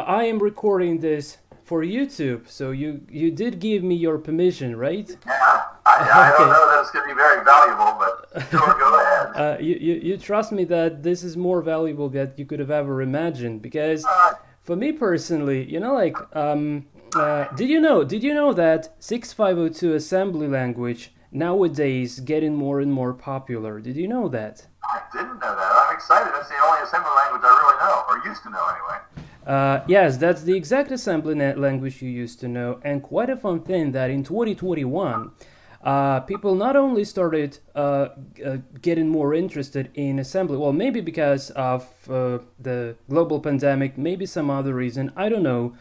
I am recording this for YouTube, so you did give me your permission, right? Yeah, I don't Okay. know that it's going to be very valuable, but sure, go ahead. You trust me that this is more valuable than you could have ever imagined, because Uh, for me personally, did you know that 6502 assembly language nowadays getting more and more popular? Did you know that? I didn't know that. I'm excited. That's the only assembly language I really know, or used to know anyway. Yes, that's the exact assembly language you used to know, and quite a fun thing that in 2021, people not only started getting more interested in assembly, well, maybe because of the global pandemic, maybe some other reason, I don't know.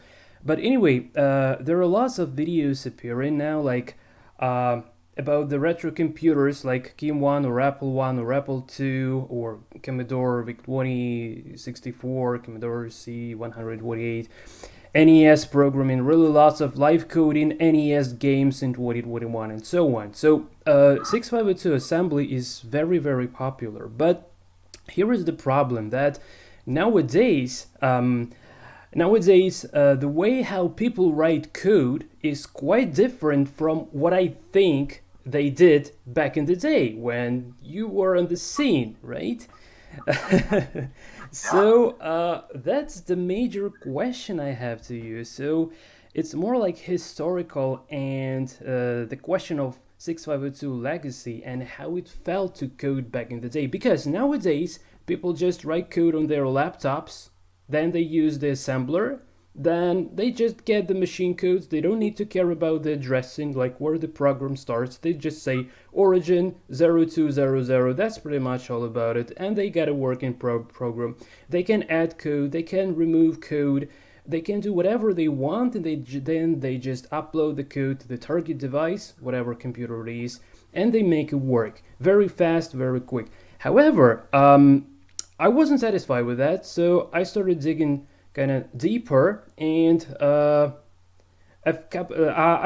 But anyway, there are lots of videos appearing now, like uh, about the retro computers like Kim 1 or Apple 1 or Apple 2 or Commodore VIC-20 64, Commodore C128, NES programming, really lots of live coding, NES games in 2021 and so on. So 6502 assembly is very, very popular. But here is the problem that nowadays, the way how people write code is quite different from what I think they did back in the day when you were on the scene, right? Yeah. So that's the major question I have to you. So it's more like historical and the question of 6502 legacy and how it felt to code back in the day. Because nowadays, people just write code on their laptops, then they use the assembler, then they just get the machine codes. They don't need to care about the addressing, like where the program starts. They just say origin 0200. That's pretty much all about it. And they get a working program. They can add code, they can remove code, they can do whatever they want, and then they just upload the code to the target device, whatever computer it is, and they make it work very fast, very quick. However, I wasn't satisfied with that, so I started digging kind of deeper, and I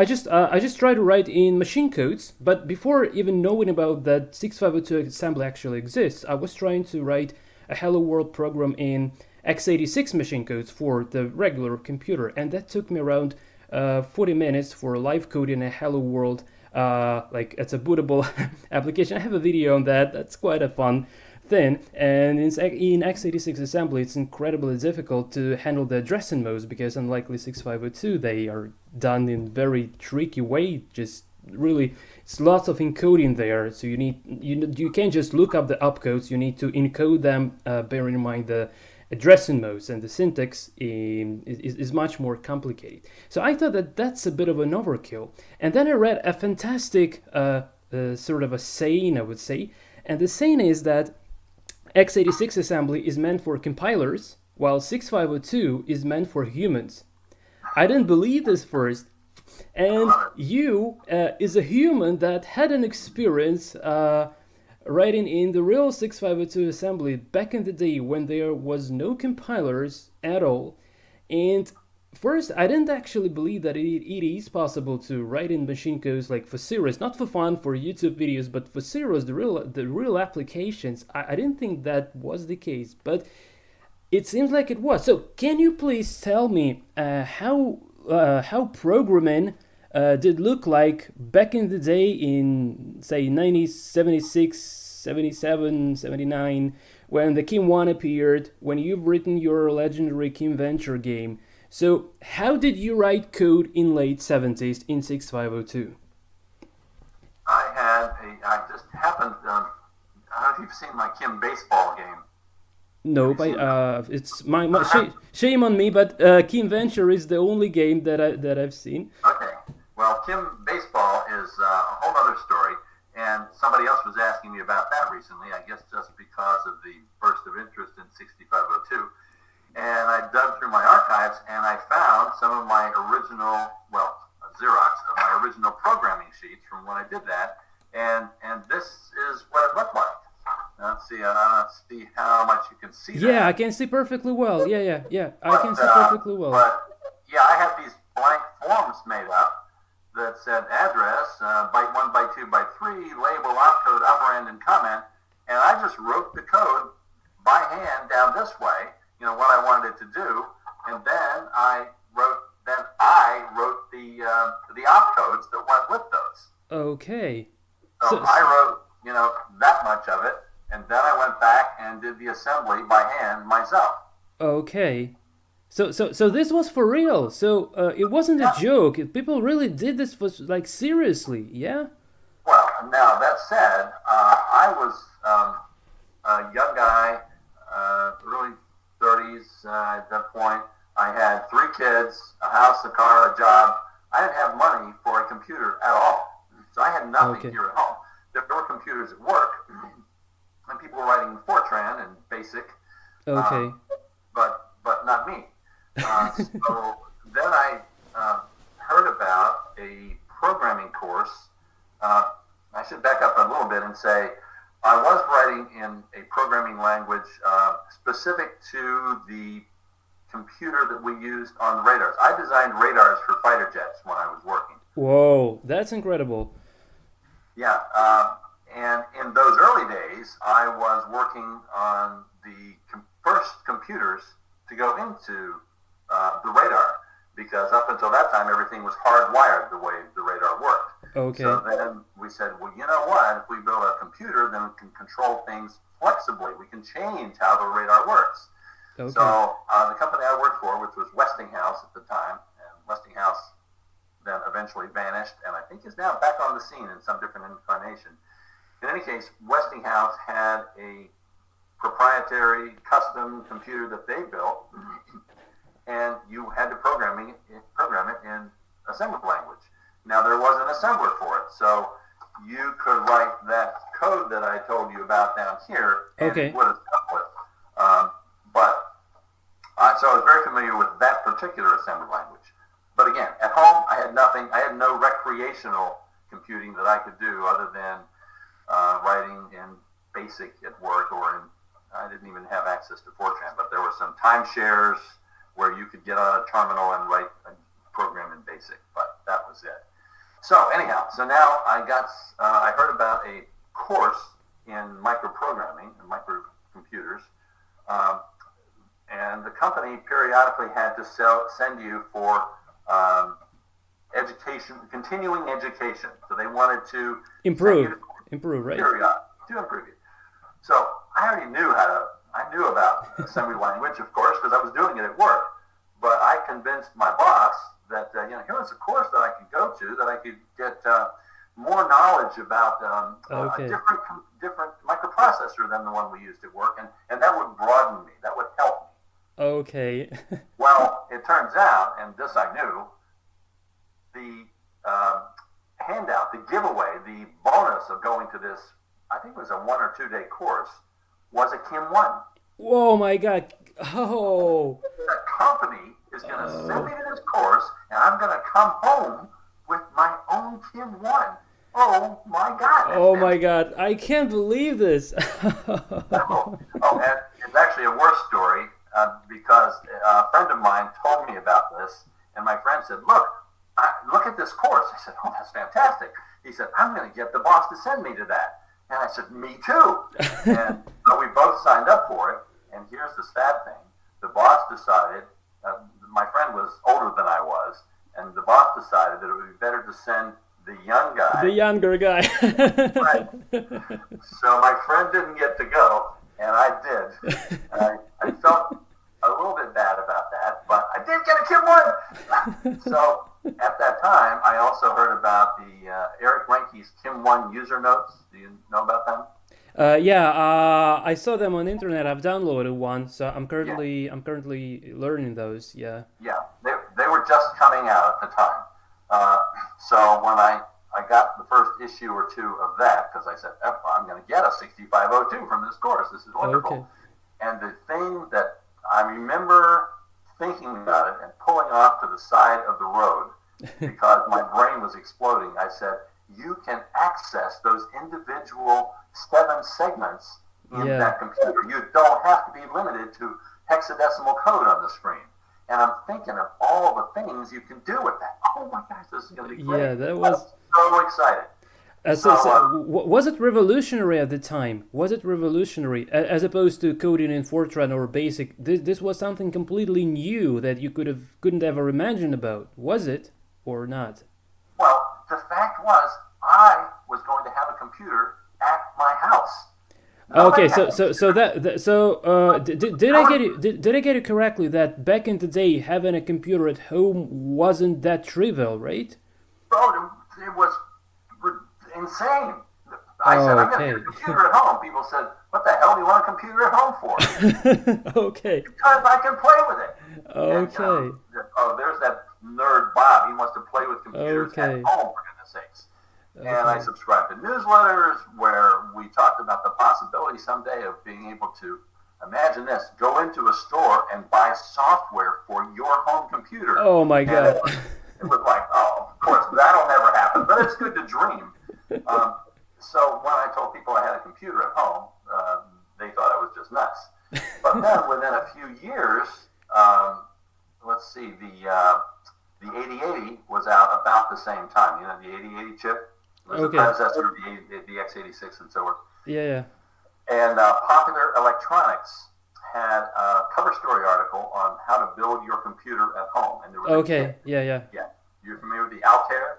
just tried to write in machine codes. But before even knowing about that 6502 assembly actually exists, I was trying to write a Hello World program in x86 machine codes for the regular computer, and that took me around 40 minutes for live coding a Hello World. Like it's a bootable application. I have a video on that. That's quite a fun thing. And in x86 assembly, it's incredibly difficult to handle the addressing modes because, unlike 6502, they are done in very tricky way. Just really, it's lots of encoding there. So you can't just look up the opcodes. You need to encode them, bearing in mind the addressing modes, and the syntax is much more complicated. So I thought that that's a bit of an overkill. And then I read a fantastic sort of a saying, I would say. And the saying is that x86 assembly is meant for compilers, while 6502 is meant for humans. I didn't believe this first. And you is a human that had an experience writing in the real 6502 assembly back in the day when there was no compilers at all. And first, I didn't actually believe that it is possible to write in machine codes like for serious, not for fun, for YouTube videos, but for serious, the real applications. I didn't think that was the case, but it seems like it was. So, can you please tell me how programming did look like back in the day in, say, 1976, 77, 79, when the Kim 1 appeared, when you've written your legendary Kim Venture game? So, how did you write code in late 70s in 6502? I just happened, I don't know if you've seen my Kim baseball game. Have No, you but seen that? it's my shame on me. But Kim Venture is the only game that I've seen. Okay. Well, Kim baseball is a whole other story, and somebody else was asking me about that recently. I guess just because of the burst of interest in 6502, and I dug through my archives and I found some of my original, well, a Xerox of my original programming sheets from when I did that, and this is what it looked like. Let's see. Let's see how much you can see Yeah, I that. can see perfectly well. Yeah, yeah, yeah. I But can see perfectly well. but yeah, I had these blank forms made up that said address, byte 1, byte 2, byte 3, label, opcode, operand, and comment, and I just wrote the code by hand down this way, what I wanted it to do, and then I wrote the opcodes that went with those. Okay. So I wrote, that much of it, and then I went back and did the assembly by hand myself. Okay. So this was for real. So it wasn't a joke. People really did this for like seriously. Yeah. Well, now that said, I was a young guy, early 30s at that point. I had 3 kids, a house, a car, a job. I didn't have money for a computer at all. So I had nothing here at home. There were computers at work, and people were writing Fortran and BASIC. Okay. But not me. So then I heard about a programming course. I should back up a little bit and say I was writing in a programming language specific to the computer that we used on the radars. I designed radars for fighter jets when I was working. Whoa, that's incredible. Yeah, and in those early days, I was working on the first computers to go into the radar, because up until that time, everything was hardwired the way the radar worked. Okay. So then we said, well, you know what? If we build a computer, then we can control things flexibly. We can change how the radar works. Okay. So the company I worked for, which was Westinghouse at the time, and Westinghouse then eventually vanished, and I think is now back on the scene in some different incarnation. In any case, Westinghouse had a proprietary custom computer that they built, and you had to program it in assembly language. Now, there was an assembler for it, so you could write that code that I told you about down here, and it would have come with. So I was very familiar with that particular assembly language. But again, at home, I had nothing. I had no recreational computing that I could do other than writing in BASIC at work, I didn't even have access to Fortran, but there were some timeshares where you could get on a terminal and write a program in BASIC, but that was it. So anyhow, now I heard about a course in microprogramming and microcomputers, and the company periodically had to send you for education, continuing education. So they wanted to improve, right? To improve it. So I knew about assembly language, of course, because I was doing it at work. But I convinced my boss that here was a course that I could go to, that I could get more knowledge about a different microprocessor than the one we used at work, and that would broaden me. That would help me. Okay. Well, it turns out, and this I knew, the handout, the giveaway, the bonus of going to this, I think it was a 1 or 2 day course, was a Kim 1. Whoa, my God. Oh. The company is going to send me to this course, and I'm going to come home with my own Kim 1. Oh, my God. Oh, my God. I can't believe this. And it's actually a worse story, because a friend of mine told me about this, and my friend said, look at this course. I said, oh, that's fantastic. He said, I'm going to get the boss to send me to that. And I said, me too. And so we both signed up for it. And here's the sad thing. The boss decided, my friend was older than I was, and the boss decided that it would be better to send the young guy. The younger guy. Right. So my friend didn't get to go, and I did. I felt a little bit bad about that, but I did get a Kim 1. So at that time, I also heard about the Eric Reinke's Kim 1 user notes. Do you know about them? I saw them on the internet. I've downloaded one, so I'm currently learning those. Yeah. Yeah, they were just coming out at the time. So when I got the first issue or two of that, because I said, I'm going to get a 6502 from this course. This is wonderful. Okay. And the thing that I remember thinking about it and pulling off to the side of the road because my brain was exploding, I said, you can access those individual 7 segments in that computer. You don't have to be limited to hexadecimal code on the screen. And I'm thinking of all the things you can do with that. Oh my gosh, this is going to be great. Yeah, that was so excited. Was it revolutionary at the time? Was it revolutionary as opposed to coding in Fortran or BASIC? This was something completely new that you couldn't ever imagine about. Was it or not? Well, the fact was, I was going to have a computer at my house. Okay, did I get it correctly that back in the day having a computer at home wasn't that trivial, right? Oh, it was insane. I said, I'm going to get a computer at home. People said, what the hell do you want a computer at home for? Okay. Because I can play with it. Okay. And, there's that nerd Bob. He wants to play with computers at home, for goodness sakes. Okay. And I subscribed to newsletters where we talked about the possibility someday of being able to, imagine this, go into a store and buy software for your home computer. Oh my God. It was like, oh, of course, that'll never happen, but it's good to dream. So when I told people I had a computer at home, they thought I was just nuts. But then within a few years, let's see, the 8080 was out about the same time. You know, the 8080 chip was the predecessor of the x86 and so on. Yeah. And Popular Electronics had a cover story article on how to build your computer at home. And there was Yeah. You're familiar with the Altair?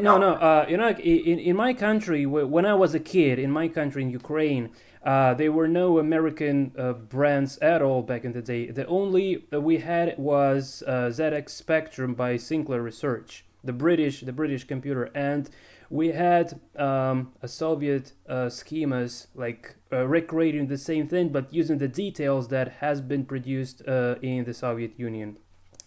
No. You know, in my country, when I was a kid, in my country, in Ukraine, there were no American brands at all back in the day. The only we had was ZX Spectrum by Sinclair Research, the British computer, and we had a Soviet schemas like recreating the same thing, but using the details that has been produced in the Soviet Union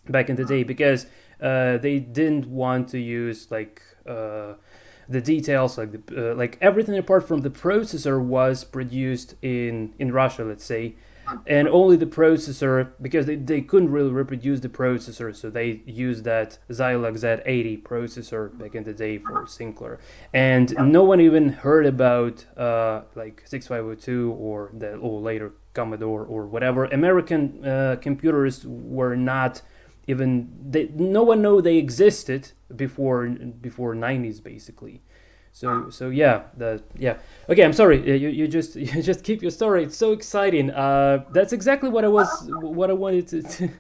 back in the day, because they didn't want to use like the details, like everything apart from the processor was produced in Russia, let's say, and only the processor, because they couldn't really reproduce the processor, so they used that Zilog Z80 processor back in the day for Sinclair, and no one even heard about like 6502 or later Commodore or whatever. American computers were not even no one knew they existed before 90s basically. So yeah. Okay, I'm sorry. You just keep your story. It's so exciting. That's exactly what I wanted to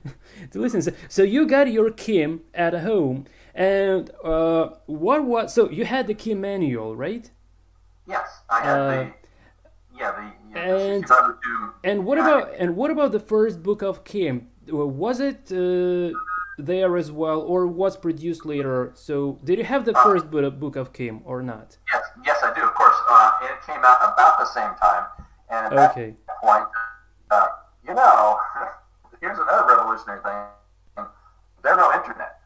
listen. So you got your Kim at home, and so you had the Kim manual, right? Yes, I had and what about the first book of Kim? Was it there as well, or was produced later? So did you have the first book of Kim or not? Yes, I do. Of course, it came out about the same time, and at that point, here's another revolutionary thing. There's no internet.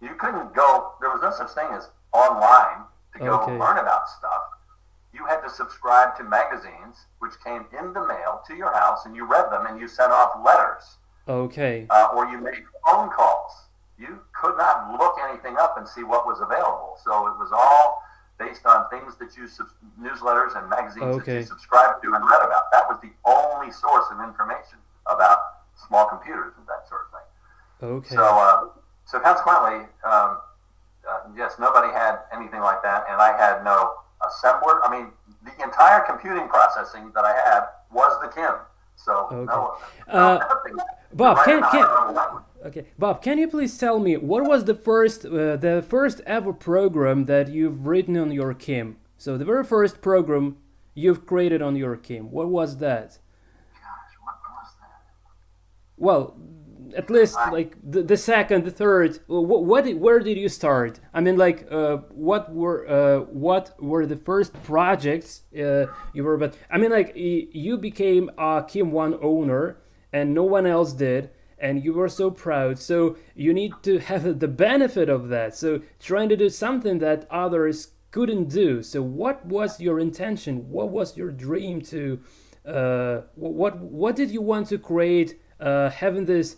You couldn't go. There was no such thing as online to go learn about stuff. You had to subscribe to magazines, which came in the mail to your house, and you read them, and you sent off letters. Okay. Or you made phone calls. You could not look anything up and see what was available. So it was all based on things that you newsletters and magazines that you subscribed to and read about. That was the only source of information about small computers and that sort of thing. Okay. So consequently, yes, nobody had anything like that, and I had no assembler. I mean, the entire computing processing that I had was the Kim. So Bob, can you please tell me what was the first ever program that you've written on your Kim? So the very first program you've created on your Kim. What was that? Gosh, what was that? Well, at least like the second, the third. Where did you start? I mean, like, what were the first projects you were about? I mean, like, you became a Kim 1 owner, and no one else did, and you were so proud. So you need to have the benefit of that. So trying to do something that others couldn't do. So what was your intention? What was your dream to? What did you want to create? Having this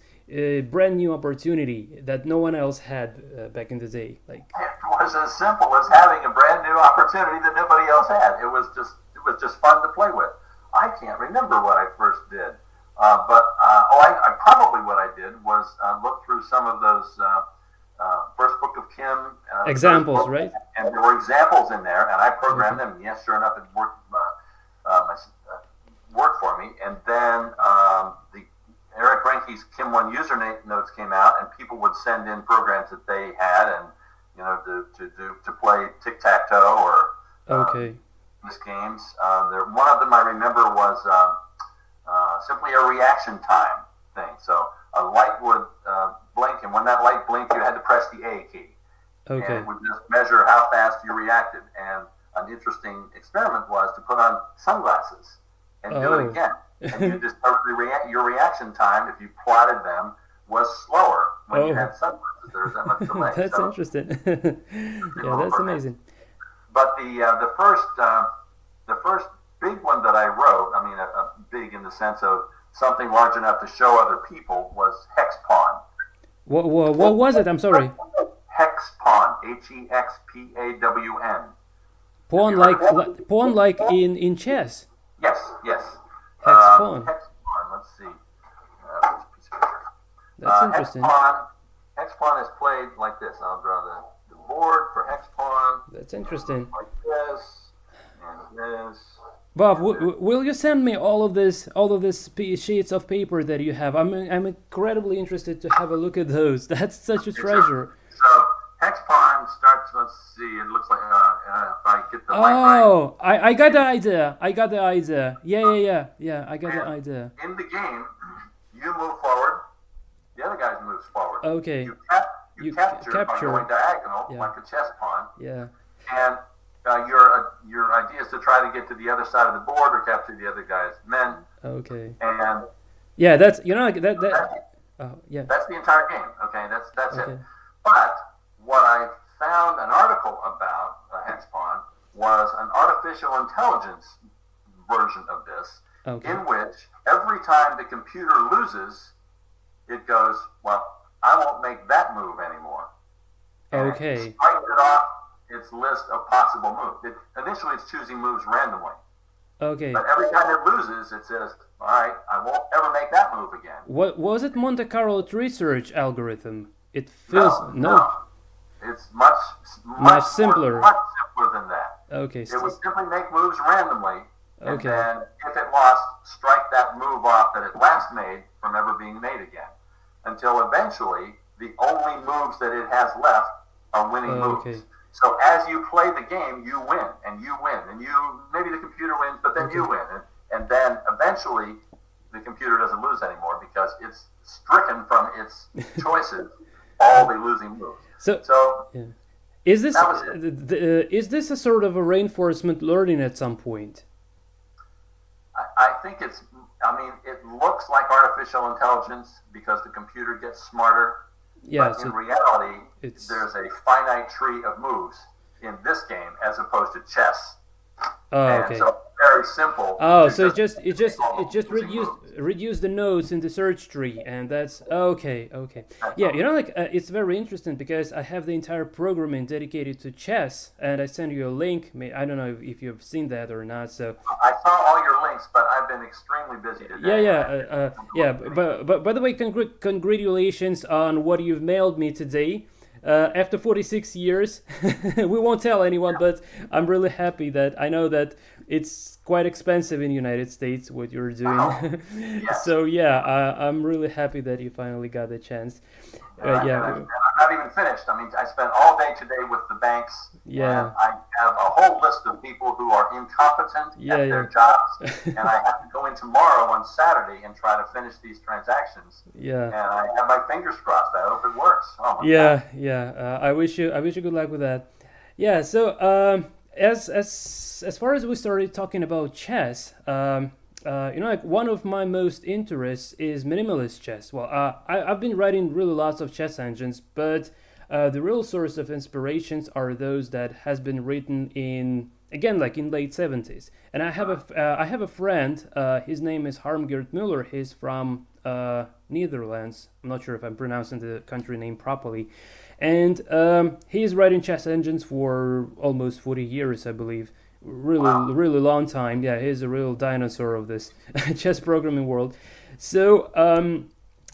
brand new opportunity that no one else had back in the day. Like, it was as simple as having a brand new opportunity that nobody else had. It was just fun to play with. I can't remember what I first did, but I probably what I did was look through some of those first book of Kim examples, right? And there were examples in there, and I programmed them. And yes, sure enough, it worked. Worked for me. And then the Eric Renke's Kim1 user notes came out, and people would send in programs that they had, and to play tic-tac-toe or these games. One of them I remember was simply a reaction time thing. So a light would blink, and when that light blinked, you had to press the A key. And it would just measure how fast you reacted. And an interesting experiment was to put on sunglasses and do it again. And you discovered your reaction time, if you plotted them, was slower when you had sunglasses. There was that much delay. That's interesting. Yeah, that's amazing. But the first big one that I wrote, I mean, big in the sense of something large enough to show other people, was Hexpawn. What was it? I'm sorry. Hexpawn, Hexpawn. Pawn like in chess. Yes. Hexpawn. Let's see. That's interesting. Hexpawn is played like this. I'll draw the board for Hexpawn. That's interesting. Like this and this. Bob, will you send me all of this sheets of paper that you have? I'm incredibly interested to have a look at those. That's such a treasure. So Hexpawn starts. Let's see. It looks like if I get the right. I got the idea. Yeah. I got the idea. In the game, you move forward. The other guy moves forward. Okay. You capture by going diagonal, like a chess pawn. Yeah. And your idea is to try to get to the other side of the board or capture the other guy's men. Okay. And yeah, that's that. Yeah. That's the entire game. Okay, that's it. But what I found an article about Hexpawn was an artificial intelligence version of this, in which every time the computer loses, it goes, well, I won't make that move anymore. And it strikes it off its list of possible moves. Initially, it's choosing moves randomly. Okay. But every time it loses, it says, all right, I won't ever make that move again. What was it? Monte Carlo tree search algorithm? It feels no. It's much simpler. Much simpler than that. Okay. It would simply make moves randomly, and then if it lost, strike that move off that it last made from ever being made again, until eventually the only moves that it has left are winning moves. So as you play the game, you win, and maybe the computer wins, but then you win, and then eventually the computer doesn't lose anymore because it's stricken from its choices all the losing moves. So is this a sort of a reinforcement learning at some point? I think it looks like artificial intelligence because the computer gets smarter. Yeah, but in reality, there's a finite tree of moves in this game as opposed to chess. So very simple. So it just reduced the nodes in the search tree, and that's okay. Yeah, it's very interesting because I have the entire programming dedicated to chess, and I send you a link. I don't know if you've seen that or not. So I saw all your links, but I've been extremely busy today. But by the way, congratulations on what you've mailed me today. After 46 years, we won't tell anyone, but I'm really happy that I know that it's quite expensive in the United States what you're doing. So I'm really happy that you finally got the chance. I'm not even finished. I mean, I spent all day today with the banks. Yeah. And I have a whole list of people who are incompetent at their jobs, and I have to go in tomorrow on Saturday and try to finish these transactions. Yeah. And I have my fingers crossed. I hope it works. I wish you good luck with that. Yeah. So as far as we started talking about chess, one of my most interests is minimalist chess. Well, I've been writing really lots of chess engines, but the real source of inspirations are those that has been written in late 70s. And I have a friend. His name is Harmgeert Muller. He's from Netherlands. I'm not sure if I'm pronouncing the country name properly. And he's writing chess engines for almost 40 years, I believe. Really long time. Yeah, he's a real dinosaur of this chess programming world. So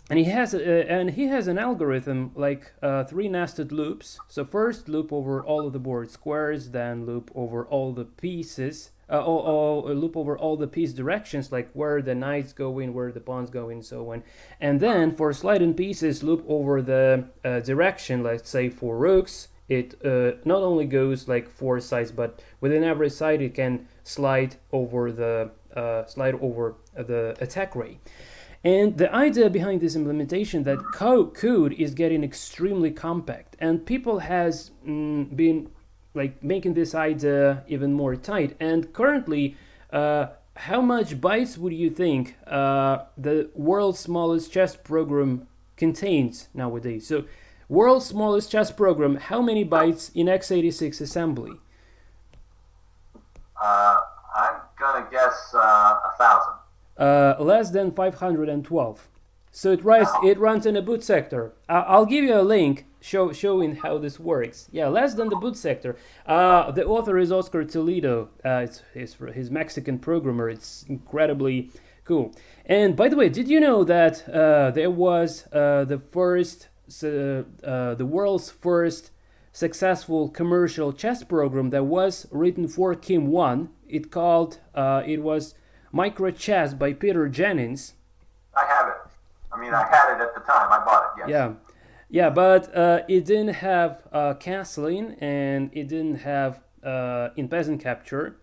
and he has an algorithm like three nested loops. So first loop over all of the board squares, then loop over all the pieces, loop over all the piece directions, like where the knights go in, where the pawns go in, so on. And then for sliding pieces, loop over the direction. Let's say for rooks, it not only goes like 4 sides, but within every side it can slide over the attack ray. And the idea behind this implementation that code is getting extremely compact, and people has been like making this idea even more tight. And currently, how much bytes would you think the world's smallest chess program contains nowadays? So, world's smallest chess program, how many bytes in x86 assembly? I'm gonna guess 1,000. Less than 512. So it runs in a boot sector. I'll give you a link showing how this works. Yeah, less than the boot sector. The author is Oscar Vermeulen. It's his Mexican programmer. It's incredibly cool. And by the way, did you know that there was the world's first successful commercial chess program that was written for Kim 1? It was MicroChess by Peter Jennings. I have it. I mean, I had it at the time. I bought it, yes. Yeah, but it didn't have castling, and it didn't have in peasant capture,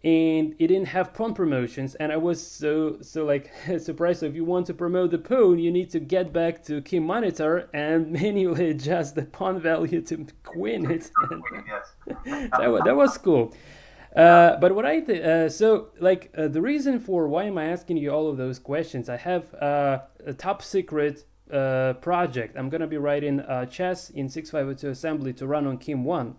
and it didn't have pawn promotions. And I was so like surprised. So if you want to promote the pawn, you need to get back to key monitor and manually adjust the pawn value to queen it. That was cool. But what I think, the reason for why am I asking you all of those questions? I have a top secret project. I'm gonna be writing chess in 6502 assembly to run on Kim 1,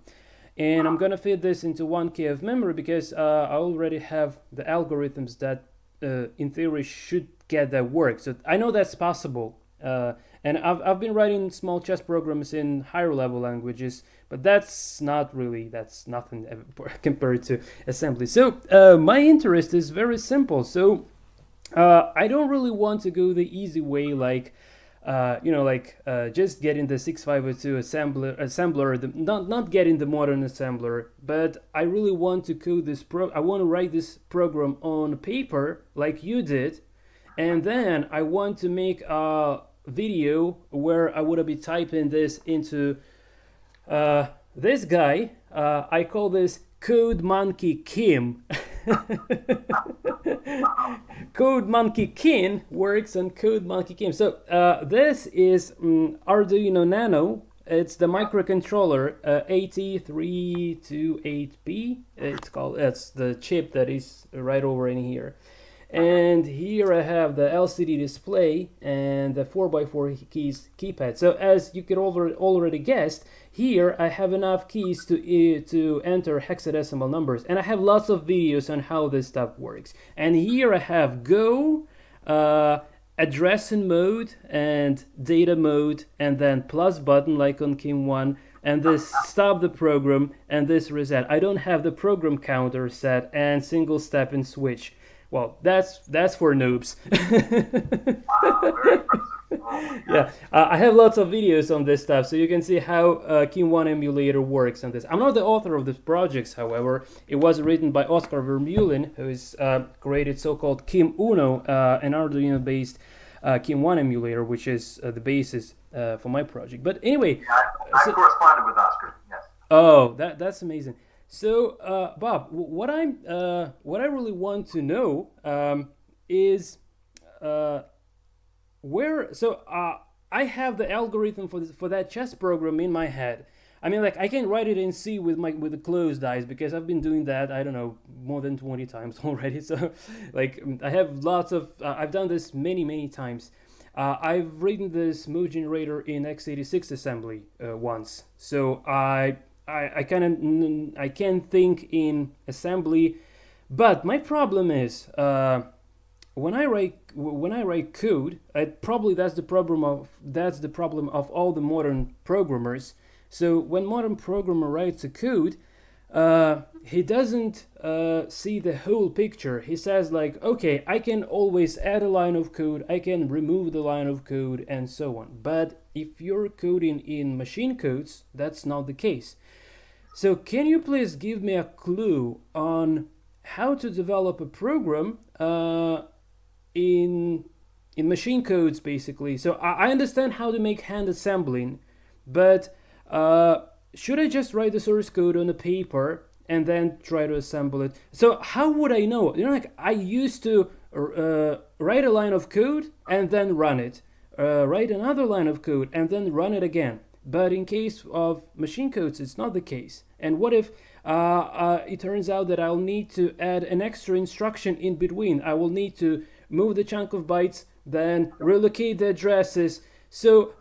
and I'm gonna feed this into 1K of memory because I already have the algorithms that, in theory, should get that work. So I know that's possible. And I've been writing small chess programs in higher level languages, but that's nothing compared to assembly. So my interest is very simple. So I don't really want to go the easy way, like just getting the 6502 assembler, not getting the modern assembler, but I really want to code this I want to write this program on paper like you did, and then I want to make a video where I would be typing this into this guy. I call this Code Monkey Kim. Code Monkey Kim works on Code Monkey Kim. So this is Arduino Nano. It's the microcontroller AT328B. It's the chip that is right over in here. And here I have the LCD display and the 4x4 keypad. So as you could already guessed, here I have enough keys to enter hexadecimal numbers. And I have lots of videos on how this stuff works. And here I have Go, addressing mode, and data mode, and then plus button like on Kim 1, and this stop the program, and this reset. I don't have the program counter set, and single step and switch. Well, that's for noobs. Wow, very impressive. Yeah, I have lots of videos on this stuff, so you can see how Kim 1 emulator works on this. I'm not the author of this project, however. It was written by Oscar Vermeulen, who has created so-called Kim Uno, an Arduino-based Kim 1 emulator, which is the basis for my project. But anyway, yeah, I corresponded with Oscar. Yes. Oh, that's amazing. So, Bob, what I really want to know is where. So, I have the algorithm for that chess program in my head. I mean, like I can write it in C with the closed eyes because I've been doing that. I don't know, more than 20 times already. So, like I have lots of. I've done this many times. I've written this mode generator in x86 assembly once. So I can think in assembly, but my problem is when I write code, that's the problem of all the modern programmers. So when modern programmer writes a code, he doesn't see the whole picture. He says like, okay, I can always add a line of code, I can remove the line of code, and so on. But if you're coding in machine codes, that's not the case. So can you please give me a clue on how to develop a program in machine codes, basically? So I understand how to make hand assembling, but should I just write the source code on a paper and then try to assemble it? So how would I know? Like I used to write a line of code and then run it, write another line of code and then run it again. But in case of machine codes, it's not the case. And what if it turns out that I'll need to add an extra instruction in between? I will need to move the chunk of bytes, then relocate the addresses. So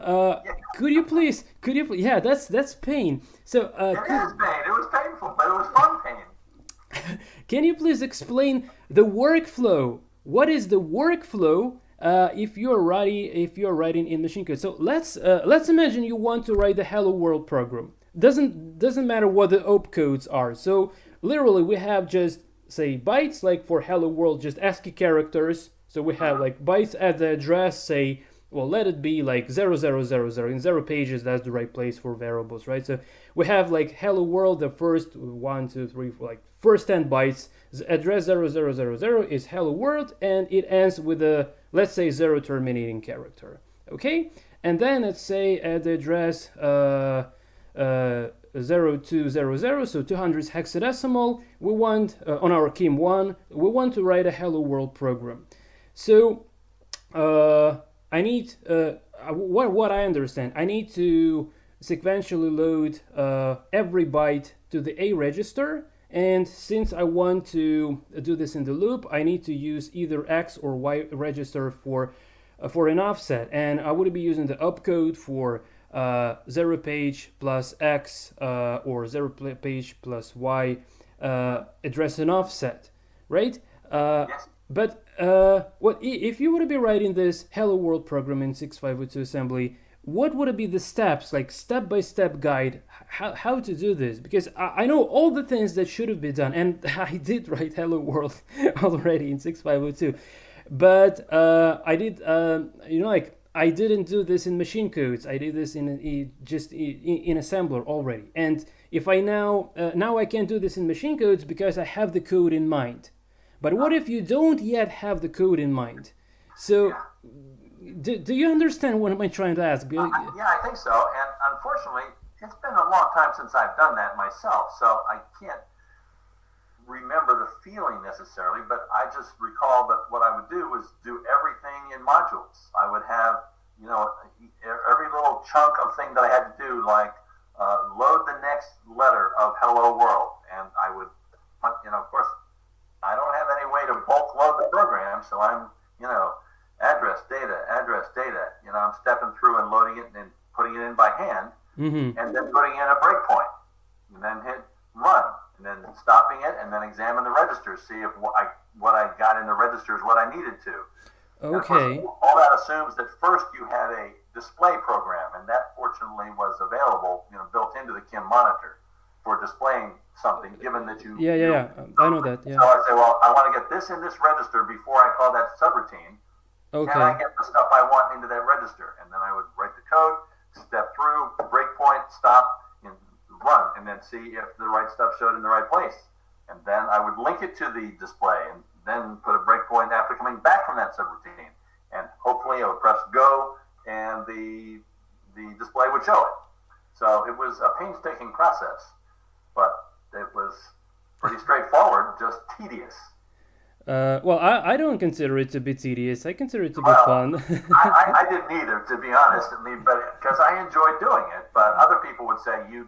could you please, yeah, that's pain. So it is pain. It was painful, but it was fun pain. Can you please explain the workflow? What is the workflow if you're writing in machine code? So let's imagine you want to write the hello world program. Doesn't matter what the opcodes are. So literally we have just say bytes, like for hello world, just ASCII characters. So we have like bytes at the address, say, well, let it be like 0000. In 0 pages, that's the right place for variables, right? So we have like hello world, the first 1, 2, 3, 4, like first 10 bytes. The address 0000 is hello world, and it ends with a, let's say, 0 terminating character. Okay? And then let's say at the address 0200, so 200 hexadecimal, we want, on our KIM1, we want to write a hello world program. So I need, what I understand, I need to sequentially load every byte to the A register, and since I want to do this in the loop, I need to use either X or Y register for an offset, and I would be using the opcode for 0 page plus X or 0 page plus Y address and offset, right? Yes. But what if you would be writing this hello world program in 6502 assembly, what would be the steps, like step-by-step guide, how to do this? Because I know all the things that should have been done, and I did write hello world already in 6502, but I did, like I didn't do this in machine codes. I did this in assembler already. And if I now I can't do this in machine codes because I have the code in mind. But what if you don't yet have the code in mind? So, do you understand what am I trying to ask? Yeah, I think so. And unfortunately, it's been a long time since I've done that myself, so I can't remember the feeling necessarily. But I just recall that what I would do was do everything in modules. I would have, every little chunk of thing that I had to do, like load the next letter of hello world, and I would, of course, I don't have any way to bulk load the program, so I'm, address, data. I'm stepping through and loading it and putting it in by hand, and then putting in a breakpoint, and then hit run, and then stopping it, and then examine the registers, see if what I got in the registers what I needed to. Okay. Course, all that assumes that first you had a display program, and that fortunately was available, built into the KIM monitor for displaying something, given that you... Yeah. I know that, yeah. So I say, well, I want to get this in this register before I call that subroutine. Okay. Can I get the stuff I want into that register? And then I would write the code, step through, breakpoint, stop, and run, and then see if the right stuff showed in the right place. And then I would link it to the display, and then put a breakpoint after coming back from that subroutine. And hopefully I would press go, and the display would show it. So it was a painstaking process, but it was pretty straightforward, just tedious. Well, I don't consider it to be tedious. I consider it to be fun. I didn't either, to be honest. But because I enjoyed doing it. But other people would say you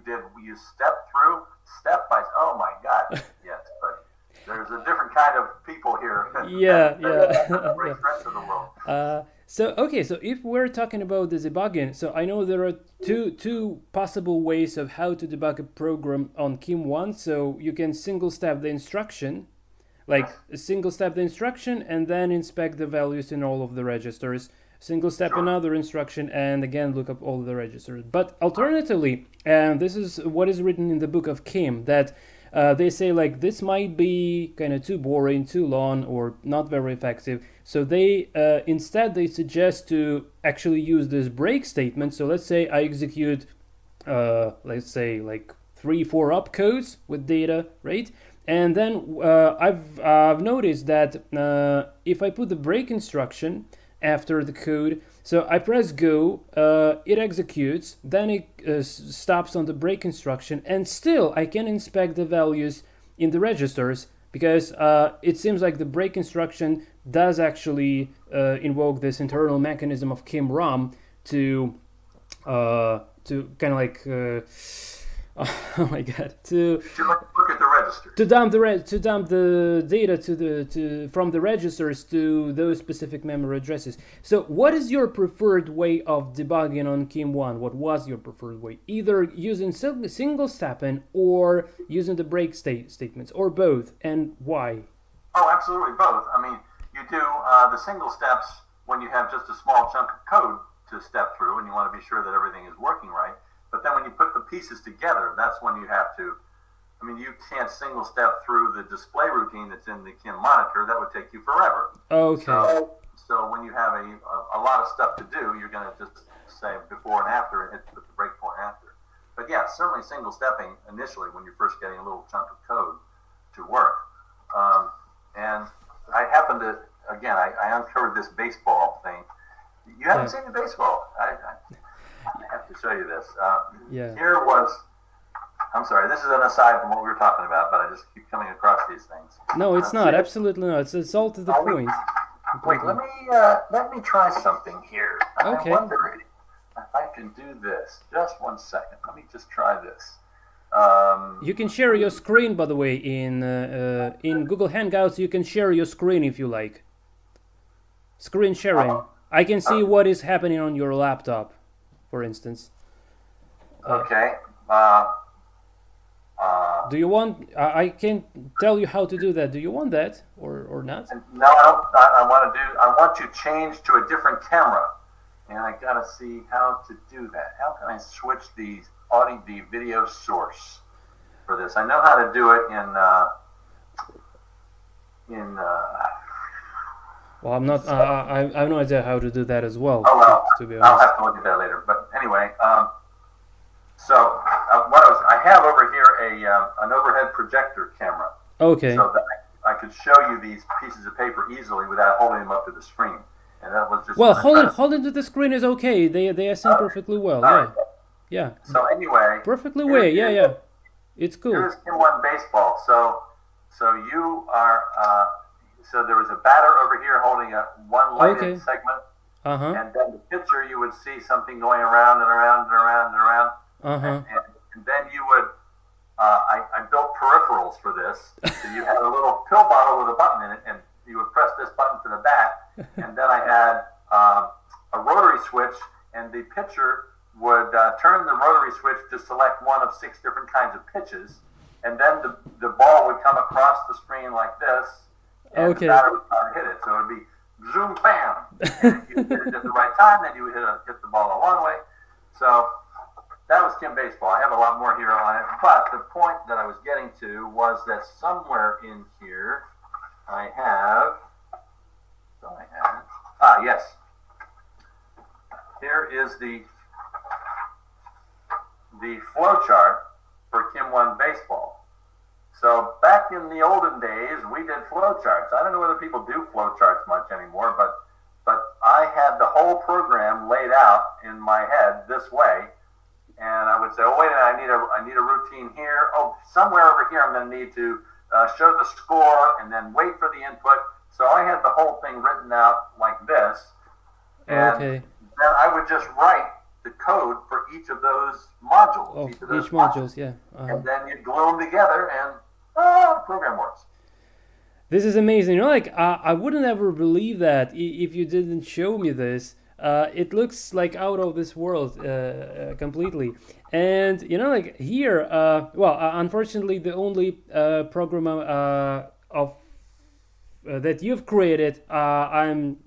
stepped through step by. Oh my God, yes. But there's a different kind of people here. Yeah. The rest of the world. So if we're talking about the debugging, so I know there are two possible ways of how to debug a program on KIM1. So you can single step the instruction. Like single step the instruction and then inspect the values in all of the registers. Single step another instruction and again look up all of the registers. But alternatively, and this is what is written in the book of KIM, that they say like this might be kind of too boring, too long, or not very effective. So they instead they suggest to actually use this break statement. So let's say I execute, let's say like 3-4 opcodes with data, right? And then I've noticed that if I put the break instruction after the code, so I press go, it executes, then it stops on the break instruction, and still I can inspect the values in the registers, because it seems like the break instruction does actually invoke this internal mechanism of KIM-ROM to kind of like oh my god, to look at the register, to dump the data from the registers to those specific memory addresses. So what is your preferred way of debugging on KIM-1? What was your preferred way? Either using single stepping or using the break statements, or both, and why? Oh, absolutely both. I mean, you do the single steps when you have just a small chunk of code to step through and you want to be sure that everything is working right. But then when you put the pieces together, that's when you have to, I mean, you can't single step through the display routine that's in the KIM monitor. That would take you forever. Okay. So when you have a lot of stuff to do, you're going to just say before and after and hit the breakpoint after. But yeah, certainly single stepping initially when you're first getting a little chunk of code to work. And I happened to, again, I uncovered this baseball thing. You haven't seen the baseball. I have to show you this. Here was, I'm sorry, this is an aside from what we were talking about, but I just keep coming across these things. No, it's not. Absolutely not. It's all to the point. Wait, let me try something here. Okay. I wonder if I can do this. Just one second. Let me just try this. You can share your screen, by the way, in Google Hangouts. You can share your screen if you like. Screen sharing. I can see what is happening on your laptop, for instance. Okay. Do you want? I can tell you how to do that. Do you want that or not? No, I want to do. I want to change to a different camera, and I gotta see how to do that. How can I switch the video source for this? I know how to do it in. Well, I'm not. I have no idea how to do that as well. Oh well, to be honest. I'll have to look at that later. But anyway, I have over here an overhead projector camera. Okay. So that I could show you these pieces of paper easily without holding them up to the screen, and that was just. Well, holding to the screen is okay. They are seen perfectly well. Right. Yeah. So anyway. Perfectly well. Yeah. It's cool. Here's KIM-1 baseball. So you are. So there was a batter over here holding one lighted segment, and then the pitcher, you would see something going around and around and around and around, and then you would. I built peripherals for this. So you had a little pill bottle with a button in it, and you would press this button to the bat, and then I had a rotary switch, and the pitcher would turn the rotary switch to select one of 6 different kinds of pitches, and then the ball would come across the screen like this. And the batter would try to hit it, so it would be zoom, bam. And you hit it at the right time, then you would hit the ball a long way. So that was KIM baseball. I have a lot more here on it, but the point that I was getting to was that somewhere in here I have. Yes. Here is the flow chart for KIM-1 baseball. So back in the olden days, we did flow charts. I don't know whether people do flow charts much anymore, but I had the whole program laid out in my head this way, and I would say, oh wait a minute, I need a routine here. Oh, somewhere over here, I'm going to need to show the score and then wait for the input. So I had the whole thing written out like this, and then I would just write the code for each of those modules. Each modules, yeah. And then you glue them together, and the program works. This is amazing. I wouldn't ever believe that if you didn't show me this. It looks like out of this world completely. And here, unfortunately, the only program of that you've created. I'm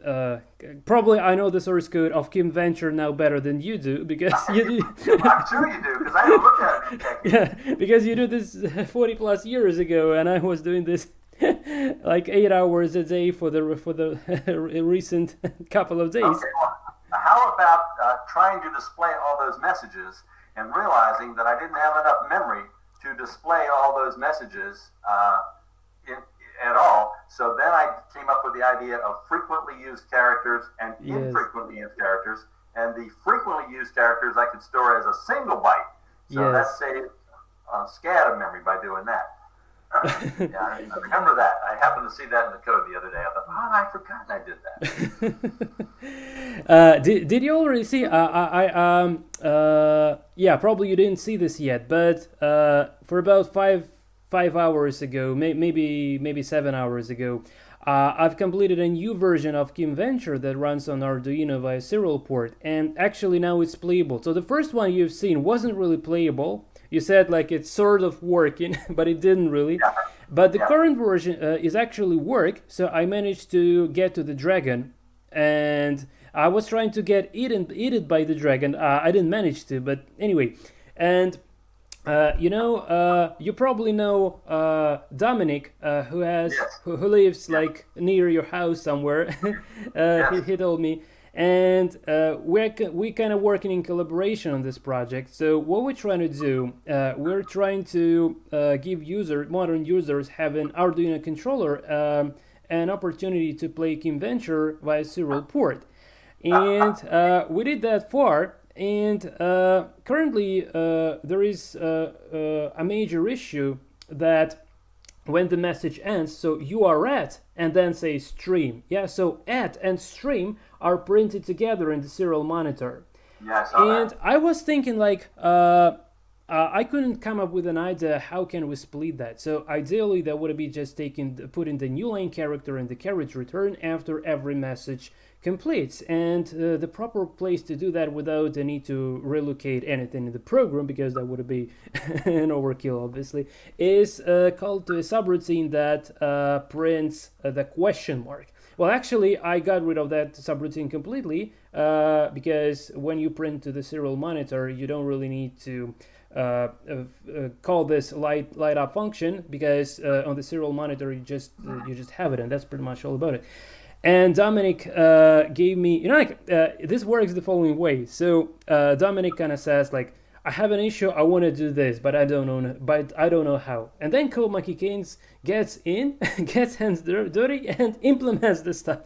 probably I know the source code of KimVenture now better than you do because you. I'm sure you do because I haven't looked at it yet. Yeah, because you do this 40 plus years ago, and I was doing this like 8 hours a day for the recent couple of days. Okay, well, how about trying to display all those messages and realizing that I didn't have enough memory to display all those messages at all. So then I came up with the idea of frequently used characters and infrequently used characters. And the frequently used characters I could store as a single byte. So that saved a SCAD of memory by doing that. Yeah, I remember that. I happened to see that in the code the other day. I thought, I'd forgotten I did that. Did you already see? Yeah, probably you didn't see this yet, but for about five hours ago, maybe 7 hours ago, I've completed a new version of KimVenture that runs on Arduino via serial port, and actually now it's playable. So the first one you've seen wasn't really playable. You said like it's sort of working, but it didn't really. Yeah. But the current version is actually work. So I managed to get to the dragon, and I was trying to get eaten by the dragon. I didn't manage to, but anyway. And you probably know Dominic, who lives like near your house somewhere. He told me. And we're kind of working in collaboration on this project. So what we're trying to do, we're trying to give modern users have an Arduino controller an opportunity to play KimVenture via serial port. And we did that far. And currently there is a major issue that when the message ends, so you are at and then say stream. Yeah, so at and stream are printed together in the serial monitor. Yeah, I was thinking like I couldn't come up with an idea how can we split that. So ideally that would be just putting the new line character in the carriage return after every message completes, and the proper place to do that without the need to relocate anything in the program, because that would be an overkill obviously, is called to a subroutine that prints the question mark. Well, actually I got rid of that subroutine completely because when you print to the serial monitor you don't really need to call this light up function, because on the serial monitor you just have it, and that's pretty much all about it. And Dominic gave me, this works the following way. So Dominic kind of says like, I have an issue, I want to do this, but I don't know how. And then Code Monkey Keynes gets in, gets hands dirty, and implements the stuff.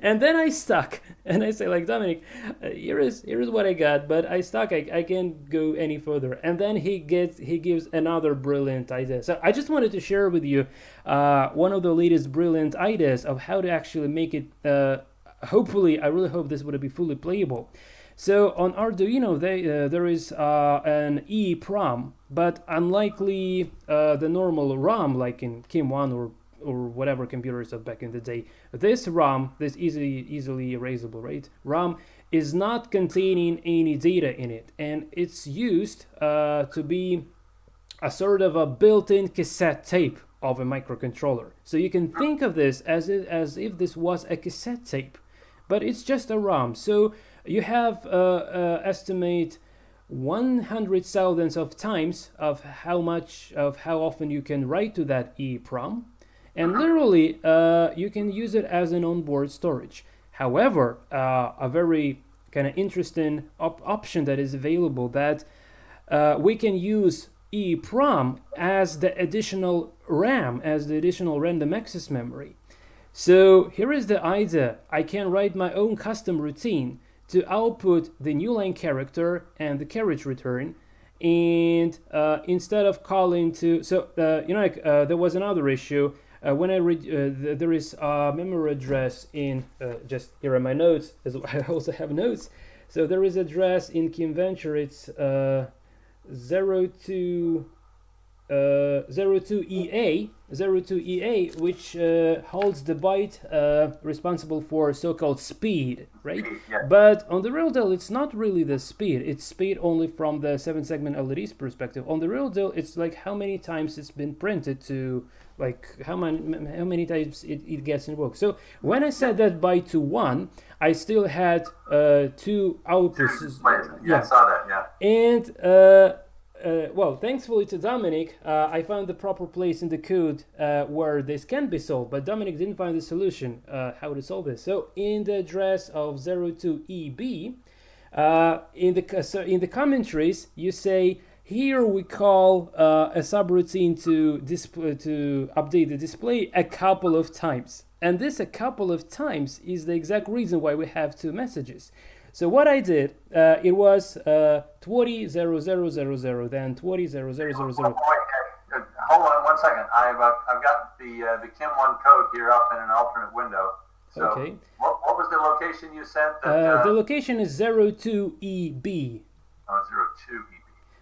And then I stuck, and I say like, Dominic, here is what I got, but I stuck. I can't go any further. And then he gives another brilliant idea. So I just wanted to share with you one of the latest brilliant ideas of how to actually make it. Hopefully, I really hope this would be fully playable. So on Arduino, there is an EEPROM, but unlikely the normal ROM like in Kim1 or whatever computers of back in the day, this ROM, this easily erasable, right? ROM is not containing any data in it, and it's used to be a sort of a built-in cassette tape of a microcontroller. So you can think of this as if this was a cassette tape, but it's just a ROM. So you have estimate 100,000 of times of how often you can write to that EEPROM. And literally, you can use it as an onboard storage. However, a very kind of interesting option that is available, that we can use EEPROM as the additional RAM, as the additional random access memory. So here is the idea. I can write my own custom routine to output the new line character and the carriage return. And instead of calling to, so there was another issue. When I read, there is a memory address in, just here are my notes, as I also have notes. So there is address in KimVenture, it's 02, 02EA, which holds the byte responsible for so-called speed, right? Yeah. But on the real deal, it's not really the speed. It's speed only from the 7-segment LED's perspective. On the real deal, it's like how many times it's been printed to, like how many times it gets invoked. So when I set that byte to 1, I still had 2 outputs. Yeah, I saw that, yeah. And well, thankfully to Dominic, I found the proper place in the code where this can be solved, but Dominic didn't find the solution how to solve this. So in the address of 02EB, in the commentaries, you say, here we call a subroutine to update the display a couple of times. And this a couple of times is the exact reason why we have 2 messages. So what I did, it was 20.0000, then 20.0000. Hold on 1 second. I've got the Kim1 code here up in an alternate window. So okay. What was the location you sent? The location is 02EB. Oh, 02EB.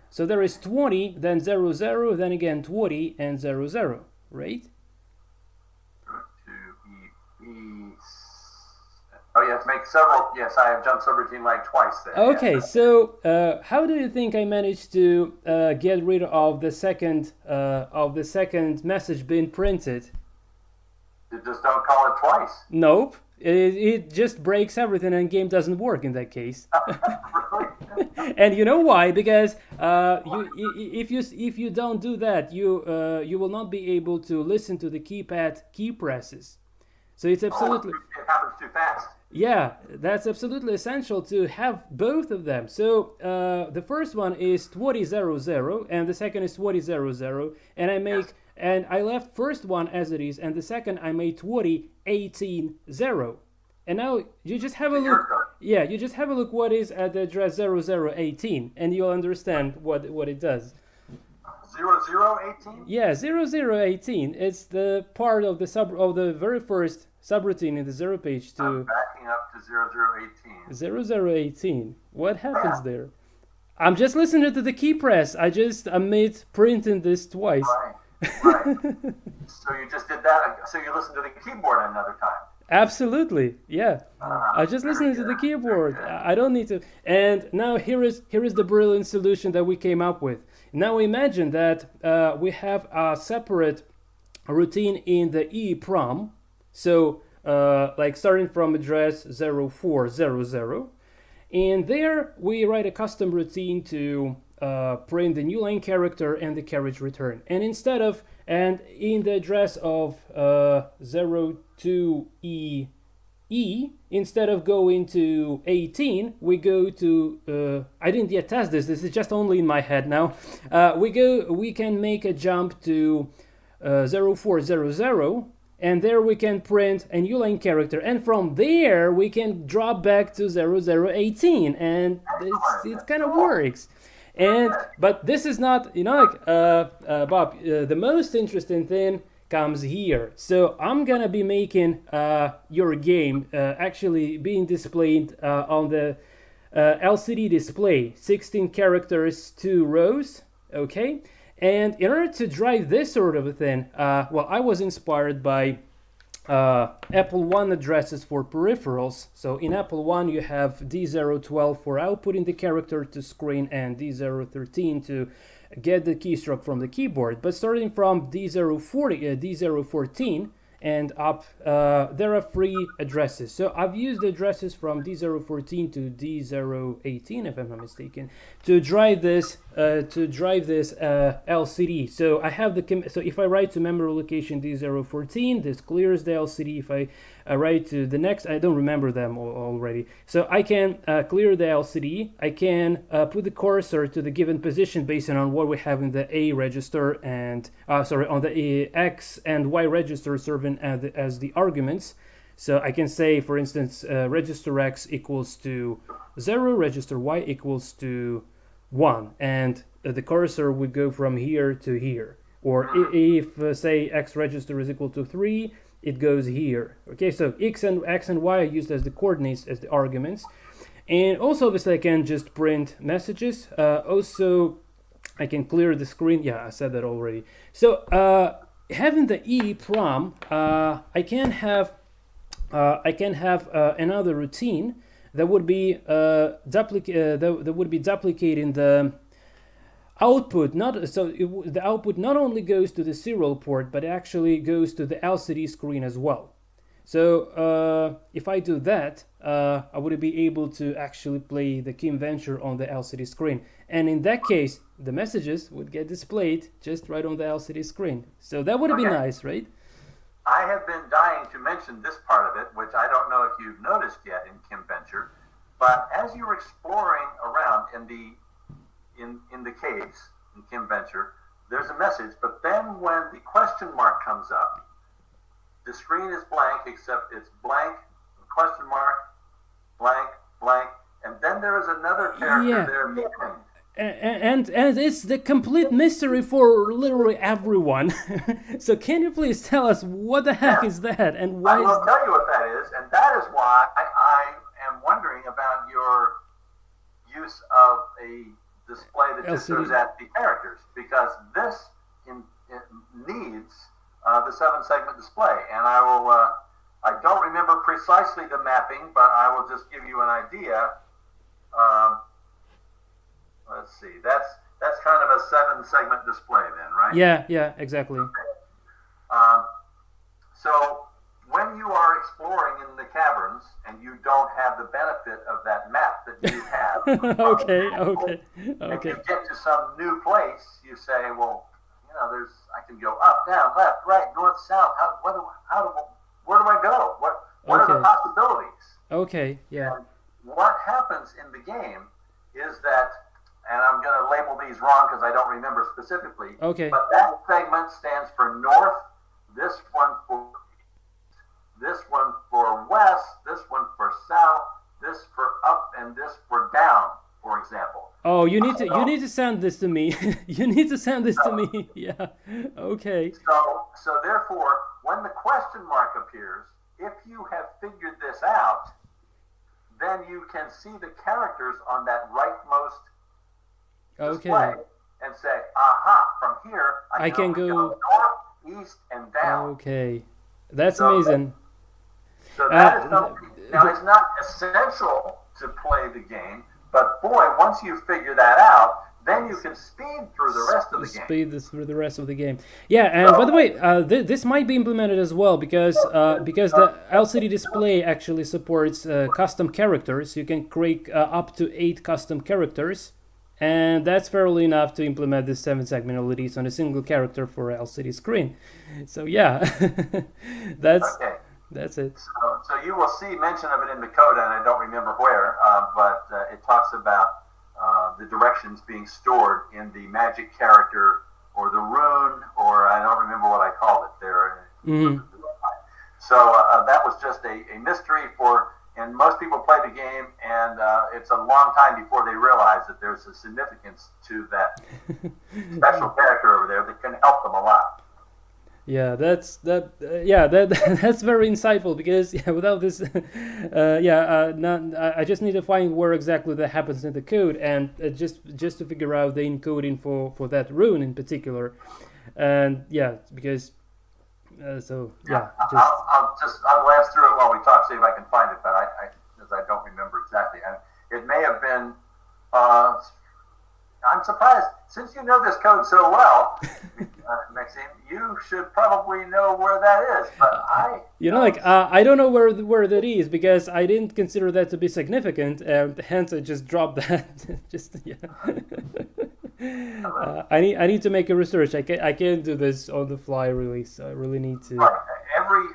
So there is 20, then 00, then again 20, and 00, right? 02EB. Oh, you have to make several. Yes, I have jumped subroutine like twice there. Okay, yes. So how do you think I managed to get rid of the second message being printed? You just don't call it twice. Nope. It just breaks everything, and game doesn't work in that case. Really? And you know why? Because if you don't do that, you will not be able to listen to the keypad key presses. So it's absolutely. It happens too fast. Yeah, that's absolutely essential to have both of them. So the first one is 20.00 and the second is 20.00, and I left first one as it is, and the second I made 20.18.0. And now you just have a look. Yeah, you just have a look what is at the address 0018, and you'll understand what it does. 0018? Yeah, 0018. It's the part of the very first subroutine in the 0 page to. I'm backing up to 0018. 0018. What happens there? I'm just listening to the key press. I just omit printing this twice. Right. So you just did that. So you listened to the keyboard another time. Absolutely, yeah. I just listening to the keyboard. I don't need to. And now here is the brilliant solution that we came up with. Now imagine that we have a separate routine in the EEPROM. So like starting from address 0400, and there we write a custom routine to print the new line character and the carriage return. And in the address of 02EE, instead of going to 18, we go to, I didn't yet test this is just only in my head now. We can make a jump to 0400, and there we can print a new line character, and from there we can drop back to 0018, and it kind of works. But this is not, Bob, the most interesting thing comes here. So I'm gonna be making your game actually being displayed on the LCD display, 16 characters, 2 rows, okay? And in order to drive this sort of a thing, well, I was inspired by Apple I addresses for peripherals. So in Apple I you have D012 for outputting the character to screen and D013 to get the keystroke from the keyboard. But starting from D014 and up, there are 3 addresses. So I've used the addresses from D014 to D018, if I'm not mistaken, to drive this LCD. So I have so if I write to memory location D014, this clears the LCD. If I write to the next, I don't remember them already. So I can clear the LCD. I can put the cursor to the given position based on what we have in the A register and on the X and Y register serving as the arguments. So I can say, for instance, register X equals to 0, register Y equals to 1, and the cursor would go from here to here. Or if say X register is equal to 3, it goes here. Okay, so X and Y are used as the coordinates, as the arguments. And also obviously I can just print messages. Also I can clear the screen. Yeah, I said that already. So having the EEPROM, I can have another routine that would be that would be duplicating the output. The output not only goes to the serial port, but it actually goes to the LCD screen as well. So if I do that, I would be able to actually play the Kimventure on the LCD screen. And in that case, the messages would get displayed just right on the LCD screen. So that would be nice, right? I have been dying to mention this part of it, which I don't know if you've noticed yet in Kimventure, but as you're exploring around in the caves in Kimventure, there's a message, but then when the question mark comes up, the screen is blank, except it's blank, question mark, blank, blank, and then there is another character there behind. And it's the complete mystery for literally everyone. So can you please tell us what the heck is that, and why? I will tell you what that is, and that is why I am wondering about your use of a display that just shows at the characters, because this needs the 7-segment display, and I don't remember precisely the mapping, but I will just give you an idea. Let's see, that's kind of a 7-segment display then, right? Yeah, exactly. Okay. So when you are exploring in the caverns and you don't have the benefit of that map that you have, okay. And you get to some new place, you say, well, I can go up, down, left, right, north, south. Where do I go? What are the possibilities? Okay, yeah. And what happens in the game is that, and I'm going to label these wrong because I don't remember specifically. Okay. But that segment stands for north, this one for east, this one for west, this one for south, this for up, and this for down, for example. Oh, you need to send this to me. You need to send this to me. Yeah. Okay. So therefore, when the question mark appears, if you have figured this out, then you can see the characters on that rightmost display and say, aha, from here I can go north, east, and down. Okay. That's amazing. So that is something. Now, it's not essential to play the game, but boy, once you figure that out, then you can speed through the rest of the game. Through the rest of the game. Yeah, and by the way, this might be implemented as well because the LCD display actually supports custom characters. You can create up to 8 custom characters, and that's fairly enough to implement this 7-segment LEDs on a single character for an LCD screen. So yeah, that's it. So you will see mention of it in the code, and I don't remember where, but it talks about the directions being stored in the magic character or the rune, or I don't remember what I called it there. Mm-hmm. So that was just a mystery and most people play the game, and it's a long time before they realize that there's a significance to that special character over there that can help them a lot. Yeah, that's that's very insightful, because without this, I just need to find where exactly that happens in the code, and just to figure out the encoding for that rune in particular, and because I'll glance through it while we talk, see if I can find it, but I don't remember exactly, and it may have been. I'm surprised, since you know this code so well, Maxime, you should probably know where that is. But I don't know where that is, because I didn't consider that to be significant, and hence I just dropped that. I need to make a research. I can't do this on the fly, really. So I really need to. Right. Every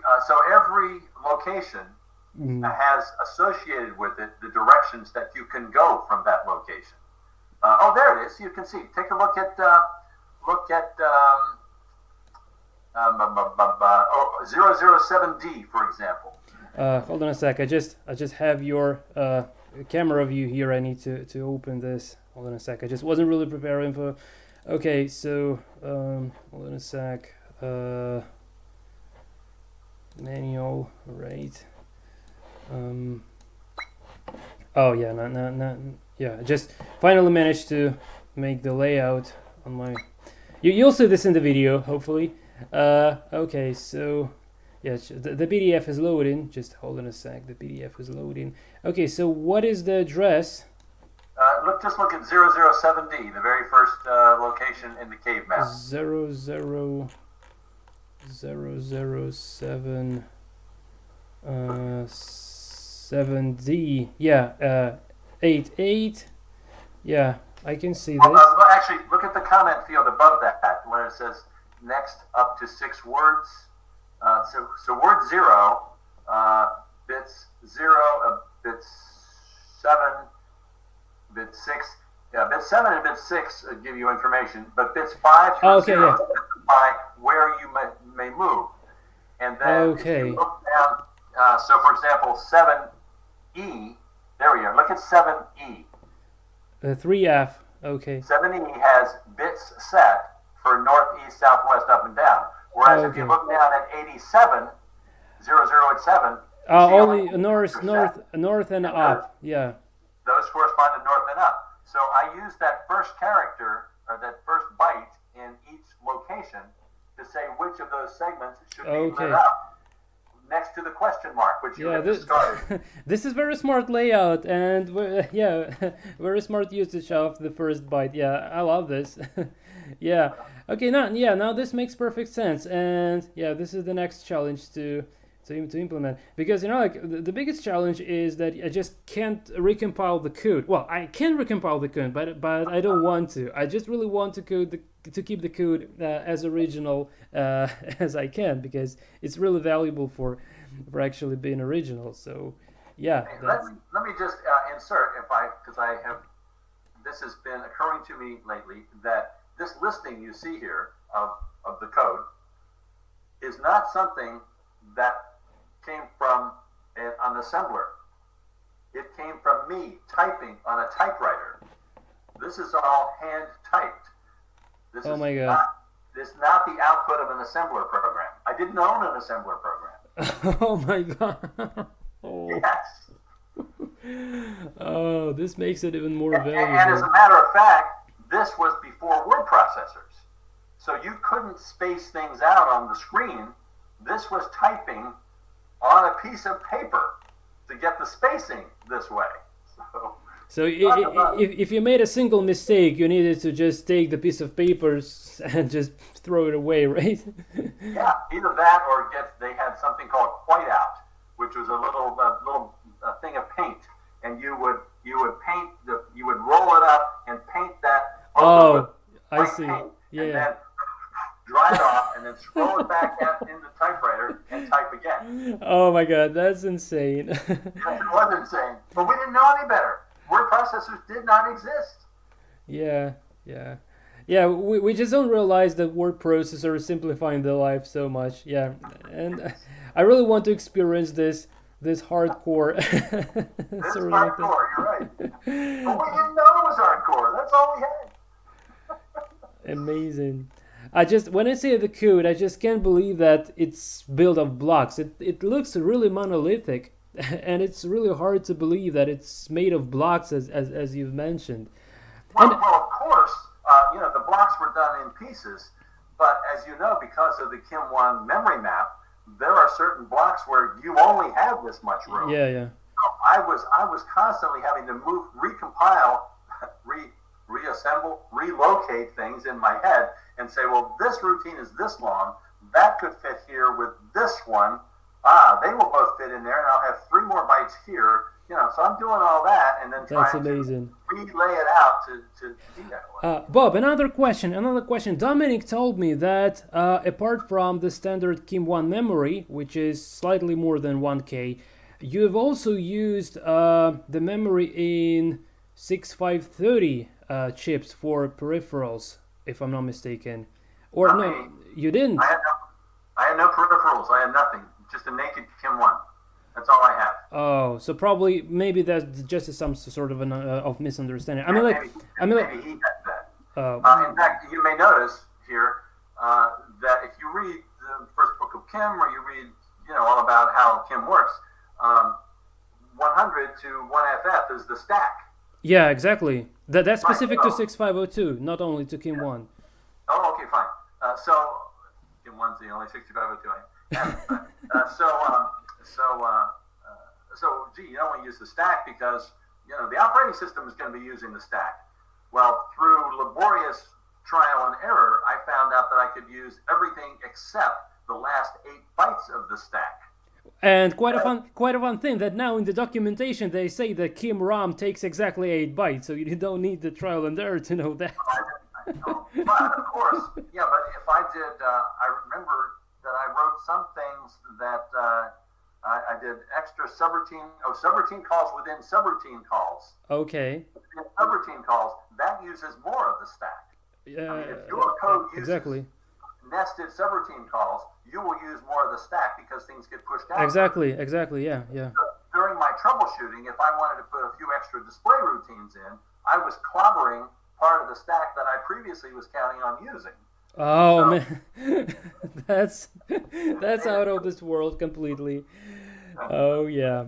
location has associated with it the directions that you can go from that location. There it is. You can see. Take a look at 007D, for example. Hold on a sec. I just have your camera view here. I need to open this. Hold on a sec. I just wasn't really preparing for. Okay, so hold on a sec. Manual, right? Oh yeah, no. Yeah, I just finally managed to make the layout on my. You'll see this in the video, hopefully. Okay, so yeah, the PDF is loading. Just hold on a sec. The PDF is loading. Okay, so what is the address? Just look at 007D, the very first location in the cave map. 00007 7D. Yeah, 88. Yeah, I can see this. Actually, look at the comment field above that when it says next up to 6 words. So word 0, bits 0, bits 7, bit 6. Yeah, bit 7 and bit 6 give you information, but bits 5 through 0 specify where you may move. And then if you look down, so for example, 7E, there we are. Look at 7E. 3F, okay. 7E has bits set for north, east, southwest, up, and down. Whereas if you look down at 87, 007, only north and up, yeah. Those correspond to north and up. So I use that first character, or that first byte in each location to say which of those segments should be lit up next to the question mark, which you have discarded. This is very smart layout, and very smart usage of the first byte. Yeah, I love this. Yeah. Okay. Now this makes perfect sense, and yeah, this is the next challenge to implement, because like the biggest challenge is that I just can't recompile the code. Well, I can recompile the code, but I don't want to. I just really want to keep the code as original as I can, because it's really valuable for actually being original. So yeah. Hey, let me just insert, because this has been occurring to me lately, that this listing you see here of the code is not something that came from an assembler. It came from me typing on a typewriter. This is all hand typed. This is my God. This is not the output of an assembler program. I didn't own an assembler program. Oh my God. Oh. Yes. Oh, this makes it even more valuable. And as a matter of fact, this was before word processors. So you couldn't space things out on the screen. This was typing on a piece of paper to get the spacing this way. So if you made a single mistake, you needed to just take the piece of paper and just throw it away, right? Yeah, either that or they had something called whiteout, which was a little thing of paint, and you would roll it up and paint that. I see. Yeah. And then dry it off, and then scroll it back in the typewriter and type again. Oh my God, that's insane. It was insane, but we didn't know any better. Word processors did not exist. Yeah. We just don't realize that word processor is simplifying the life so much. Yeah, and I really want to experience this hardcore. This is hardcore. You're right. But we didn't know it was hardcore. That's all we had. Amazing. When I see the code, I just can't believe that it's built of blocks. It looks really monolithic, and it's really hard to believe that it's made of blocks, as you've mentioned. Well, of course, the blocks were done in pieces, but as you know, because of the Kim1 memory map, there are certain blocks where you only have this much room. Yeah. So I was constantly having to recompile, reassemble, relocate things in my head and say, well, this routine is this long. That could fit here with this one. They will both fit in there, and I'll have 3 more bytes here. So I'm doing all that, and then trying to relay it out to do that way. Bob, another question. Dominic told me that apart from the standard Kim1 memory, which is slightly more than 1K, you have also used the memory in 6530 chips for peripherals, if I'm not mistaken. Or no, you didn't. I had no peripherals. I had nothing. Just a naked Kim1. That's all I have. Oh, so maybe that's just some sort of of misunderstanding. Maybe he had that. In fact, you may notice here that if you read the first book of Kim, or you read, all about how Kim works, 100 to 1FF is the stack. Yeah, exactly. That's Right. specific to 6502, not only to Kim 1. Oh, okay, fine. So, in one's the only 6502 I have. Gee, you don't want to use the stack because, the operating system is going to be using the stack. Well, through laborious trial and error, I found out that I could use everything except the last 8 bytes of the stack. And quite a fun thing that now in the documentation they say that Kim ROM takes exactly 8 bytes, so you don't need the trial and error to know that. I know. But of course, yeah. But if I did, I remember that I wrote some things that I did extra subroutine calls within subroutine calls. Okay. In subroutine calls, that uses more of the stack. If your code uses exactly. nested subroutine calls, you will use more of the stack because things get pushed out. Exactly, yeah. So during my troubleshooting, if I wanted to put a few extra display routines in, I was clobbering part of the stack that I previously was counting on using. Oh, man, that's out of this world completely. Oh yeah.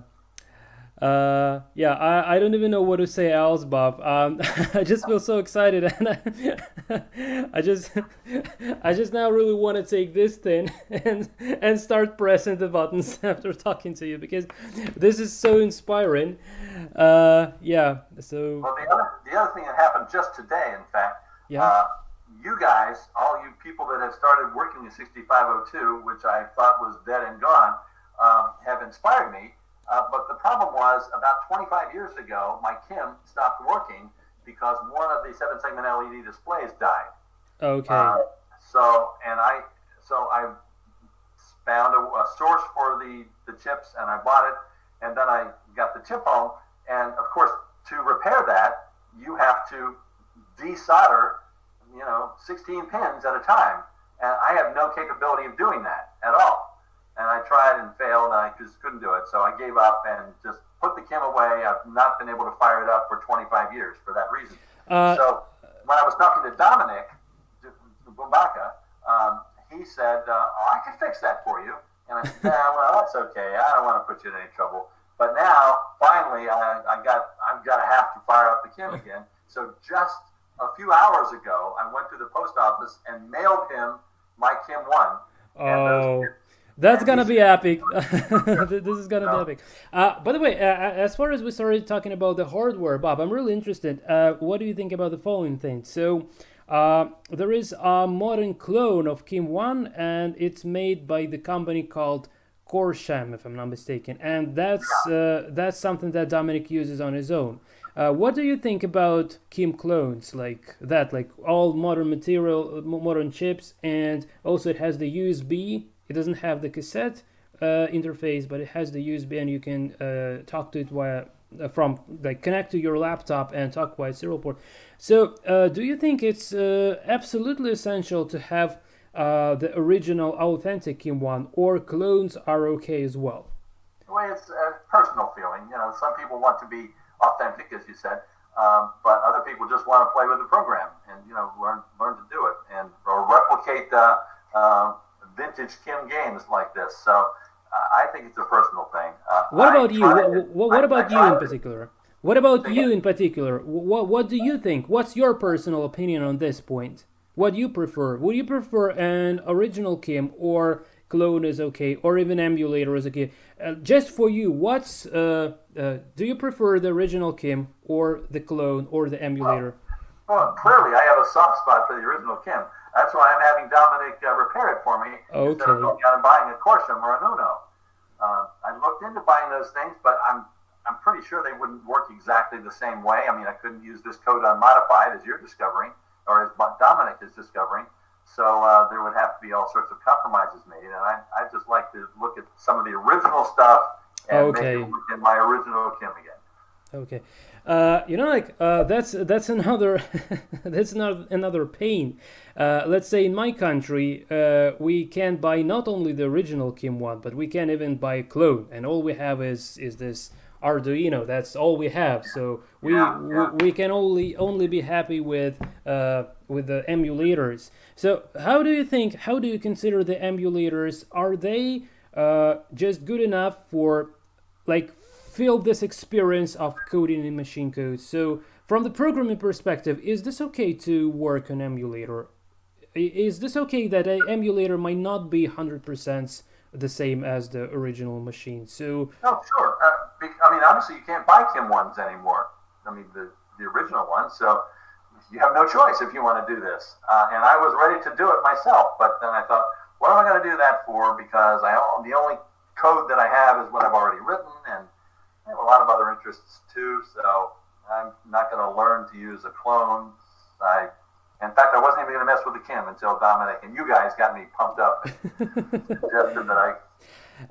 I don't even know what to say else, Bob. I just feel so excited, and I just now really want to take this thing and start pressing the buttons after talking to you because this is so inspiring. Yeah. So. Well, the other thing that happened just today, in fact. Yeah. You guys, all you people that have started working in 6502, which I thought was dead and gone, have inspired me. But the problem was about 25 years ago, my Kim stopped working because one of the 7-segment LED displays died. Okay. I found a source for the chips and I bought it, and then I got the chip home. And of course, to repair that, you have to desolder 16 pins at a time, and I have no capability of doing that at all. And I tried and failed, and I just couldn't do it. So I gave up and just put the Kim away. I've not been able to fire it up for 25 years for that reason. So when I was talking to Dominic Bumbaka, he said, I can fix that for you. And I said, well, that's okay. I don't want to put you in any trouble. But now, finally, I've got to have to fire up the Kim again. So just a few hours ago, I went to the post office and mailed him my Kim 1. Oh, that's gonna be epic. This is gonna be epic. By the way, as far as we started talking about the hardware, Bob, I'm really interested. What do you think about the following thing? So, there is a modern clone of Kim 1, and it's made by the company called CORSHAM, if I'm not mistaken. And that's something that Dominic uses on his own. What do you think about Kim clones like that? Like all modern material, modern chips, and also it has the USB. It doesn't have the cassette interface, but it has the USB, and you can talk to it via connect to your laptop and talk via serial port. So, do you think it's absolutely essential to have the original authentic Kim 1, or clones are okay as well? Well, it's a personal feeling. Some people want to be authentic, as you said, but other people just want to play with the program and learn to do it or replicate vintage Kim games like this. So I think it's a personal thing. What about you? What about you in particular? What about you in particular? What do you think? What's your personal opinion on this point? What do you prefer? Would you prefer an original Kim, or clone is okay, or even emulator is okay? Just for you, do you prefer the original Kim, or the clone, or the emulator? Well, clearly I have a soft spot for the original Kim. That's why I'm having Dominic repair it for me instead of going out and buying a CORSHAM or an Uno. I looked into buying those things, but I'm pretty sure they wouldn't work exactly the same way. I mean, I couldn't use this code unmodified, as you're discovering, or as Dominic is discovering. So there would have to be all sorts of compromises made, and I just like to look at some of the original stuff and make it work in my original Kim again. Okay, that's another that's another pain. Let's say in my country, we can buy not only the original Kim 1, but we can even buy a clone, and all we have is this Arduino. That's all we have. So we can only be happy with the emulators. So how do you consider the emulators? Are they just good enough for like feel this experience of coding in machine code. So from the programming perspective, is this okay to work on emulator? Is this okay that an emulator might not be 100% the same as the original machine? So oh, sure. I mean, obviously you can't buy Kim ones anymore. I mean, the original ones. So you have no choice if you want to do this. And I was ready to do it myself, but then I thought, what am I going to do that for? Because the only code that I have is what I've already written, and I have a lot of other interests too. So I'm not going to learn to use a clone. In fact, I wasn't even going to mess with the Kim until Dominic and you guys got me pumped up. Suggested that I.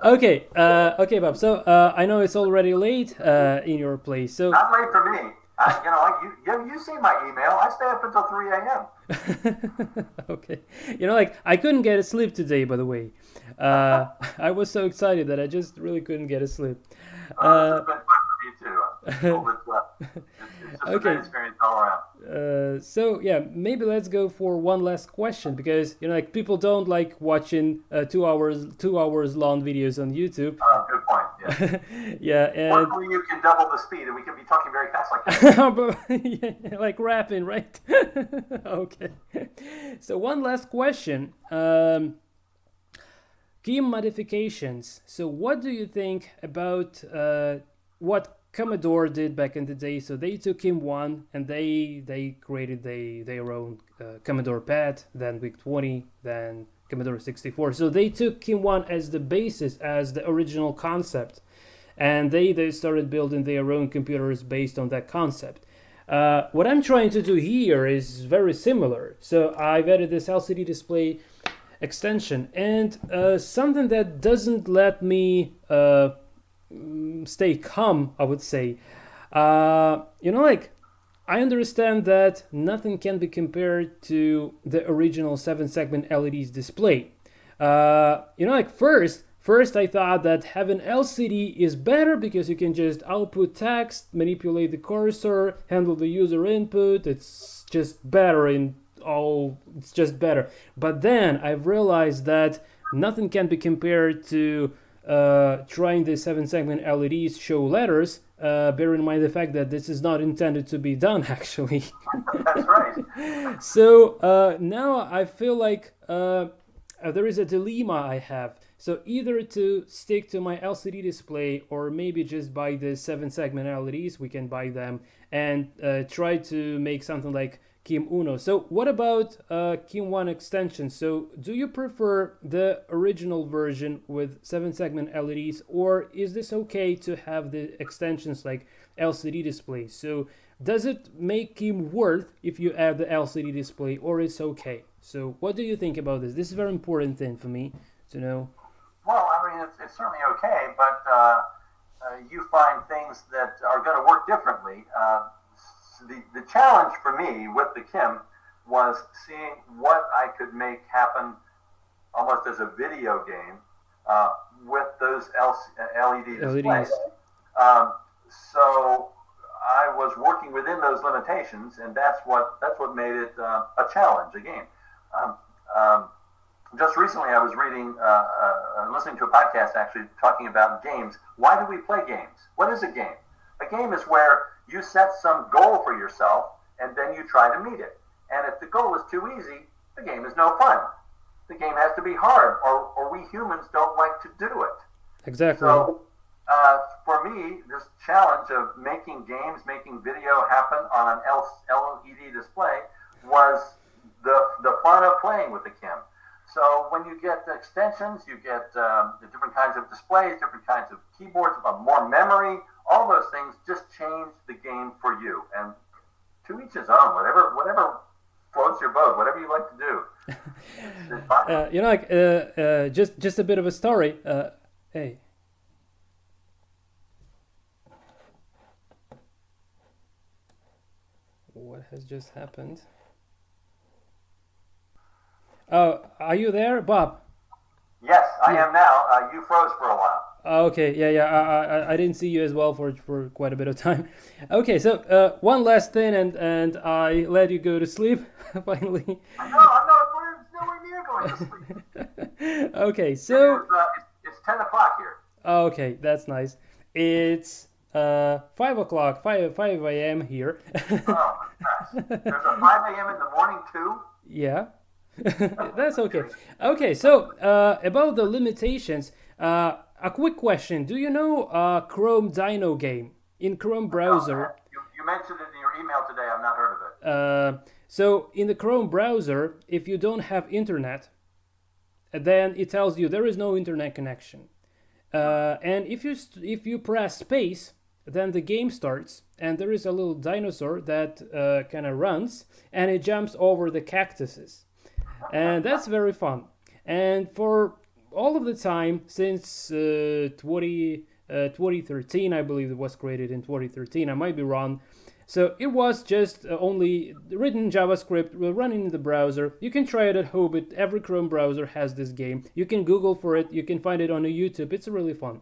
Okay, Bob. So I know it's already late in your place. So not late for me. You see my email. I stay up until 3 a.m. Okay. Like I couldn't get a sleep today, by the way. I was so excited that I just really couldn't get a sleep. It's been fun for me too. It's just a great experience all around. So yeah, maybe let's go for one last question, because like people don't like watching 2 hours long videos on YouTube. Good point. Yeah. Yeah, and hopefully you can double the speed, and we can be talking very fast like that. Yeah, like rapping, right? Okay. So one last question. Key modifications. So what do you think about what Commodore did back in the day? So they took KIM-1 and they created their own Commodore PAD, then VIC-20, then Commodore 64. So they took KIM-1 as the basis, as the original concept, and they started building their own computers based on that concept. What I'm trying to do here is very similar. So I've added this LCD display extension, and something that doesn't let me stay calm, I would say. Like I understand that nothing can be compared to the original 7-segment LEDs display. Like first I thought that having LCD is better because you can just output text, manipulate the cursor, handle the user input. It's just better it's just better. But then I've realized that nothing can be compared to trying the 7-segment LEDs show letters, bear in mind the fact that this is not intended to be done actually. That's right. So now I feel like there is a dilemma I have. So either to stick to my LCD display, or maybe just buy the 7-segment LEDs, we can buy them, and try to make something like KIM-1. So what about KIM-1 extension? So do you prefer the original version with 7-segment LEDs, or is this okay to have the extensions like LCD display? So does it make KIM worth if you add the LCD display, or it's okay? So what do you think about this? This is a very important thing for me to know. Well, I mean, it's certainly okay, but you find things that are going to work differently. The challenge for me with the Kim was seeing what I could make happen almost as a video game with those LED displays. So I was working within those limitations, and that's what made it a challenge, a game. Just recently, I was listening to a podcast actually talking about games. Why do we play games? What is a game? A game is where you set some goal for yourself, and then you try to meet it. And if the goal is too easy, the game is no fun. The game has to be hard, or we humans don't like to do it. Exactly. So for me, this challenge of making games, making video happen on an LED display was the fun of playing with the Kim. So when you get the extensions, you get the different kinds of displays, different kinds of keyboards, more memory, all those things just change the game for you. And to each his own, whatever floats your boat, whatever you like to do. It's fine. Just a bit of a story. Hey. What has just happened? Oh, are you there, Bob? Yes, I am now. You froze for a while. Okay, yeah. I didn't see you as well for quite a bit of time. Okay, so one last thing, and I let you go to sleep finally. No, I'm nowhere near going to sleep. Okay, so it's 10 o'clock here. Okay, that's nice. It's 5 o'clock, 5 a.m. here. Oh, gosh. There's a 5 a.m. in the morning too? Yeah. That's okay. Okay, so about the limitations, a quick question. Do you know Chrome Dino game in Chrome browser? You mentioned it in your email today. I've not heard of it. So in the Chrome browser, if you don't have internet, then it tells you there is no internet connection. And if you press space, then the game starts, and there is a little dinosaur that kind of runs, and it jumps over the cactuses. And that's very fun. And for all of the time since 2013, I believe it was created in 2013, I might be wrong. So it was just only written in JavaScript, running in the browser. You can try it at home, but every Chrome browser has this game. You can Google for it, you can find it on YouTube, it's really fun.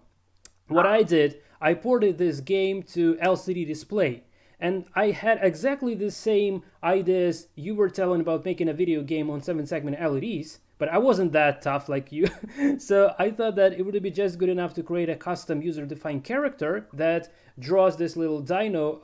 What I did, I ported this game to LCD display. And I had exactly the same ideas you were telling about making a video game on 7-segment LEDs, but I wasn't that tough like you. So I thought that it would be just good enough to create a custom user-defined character that draws this little dino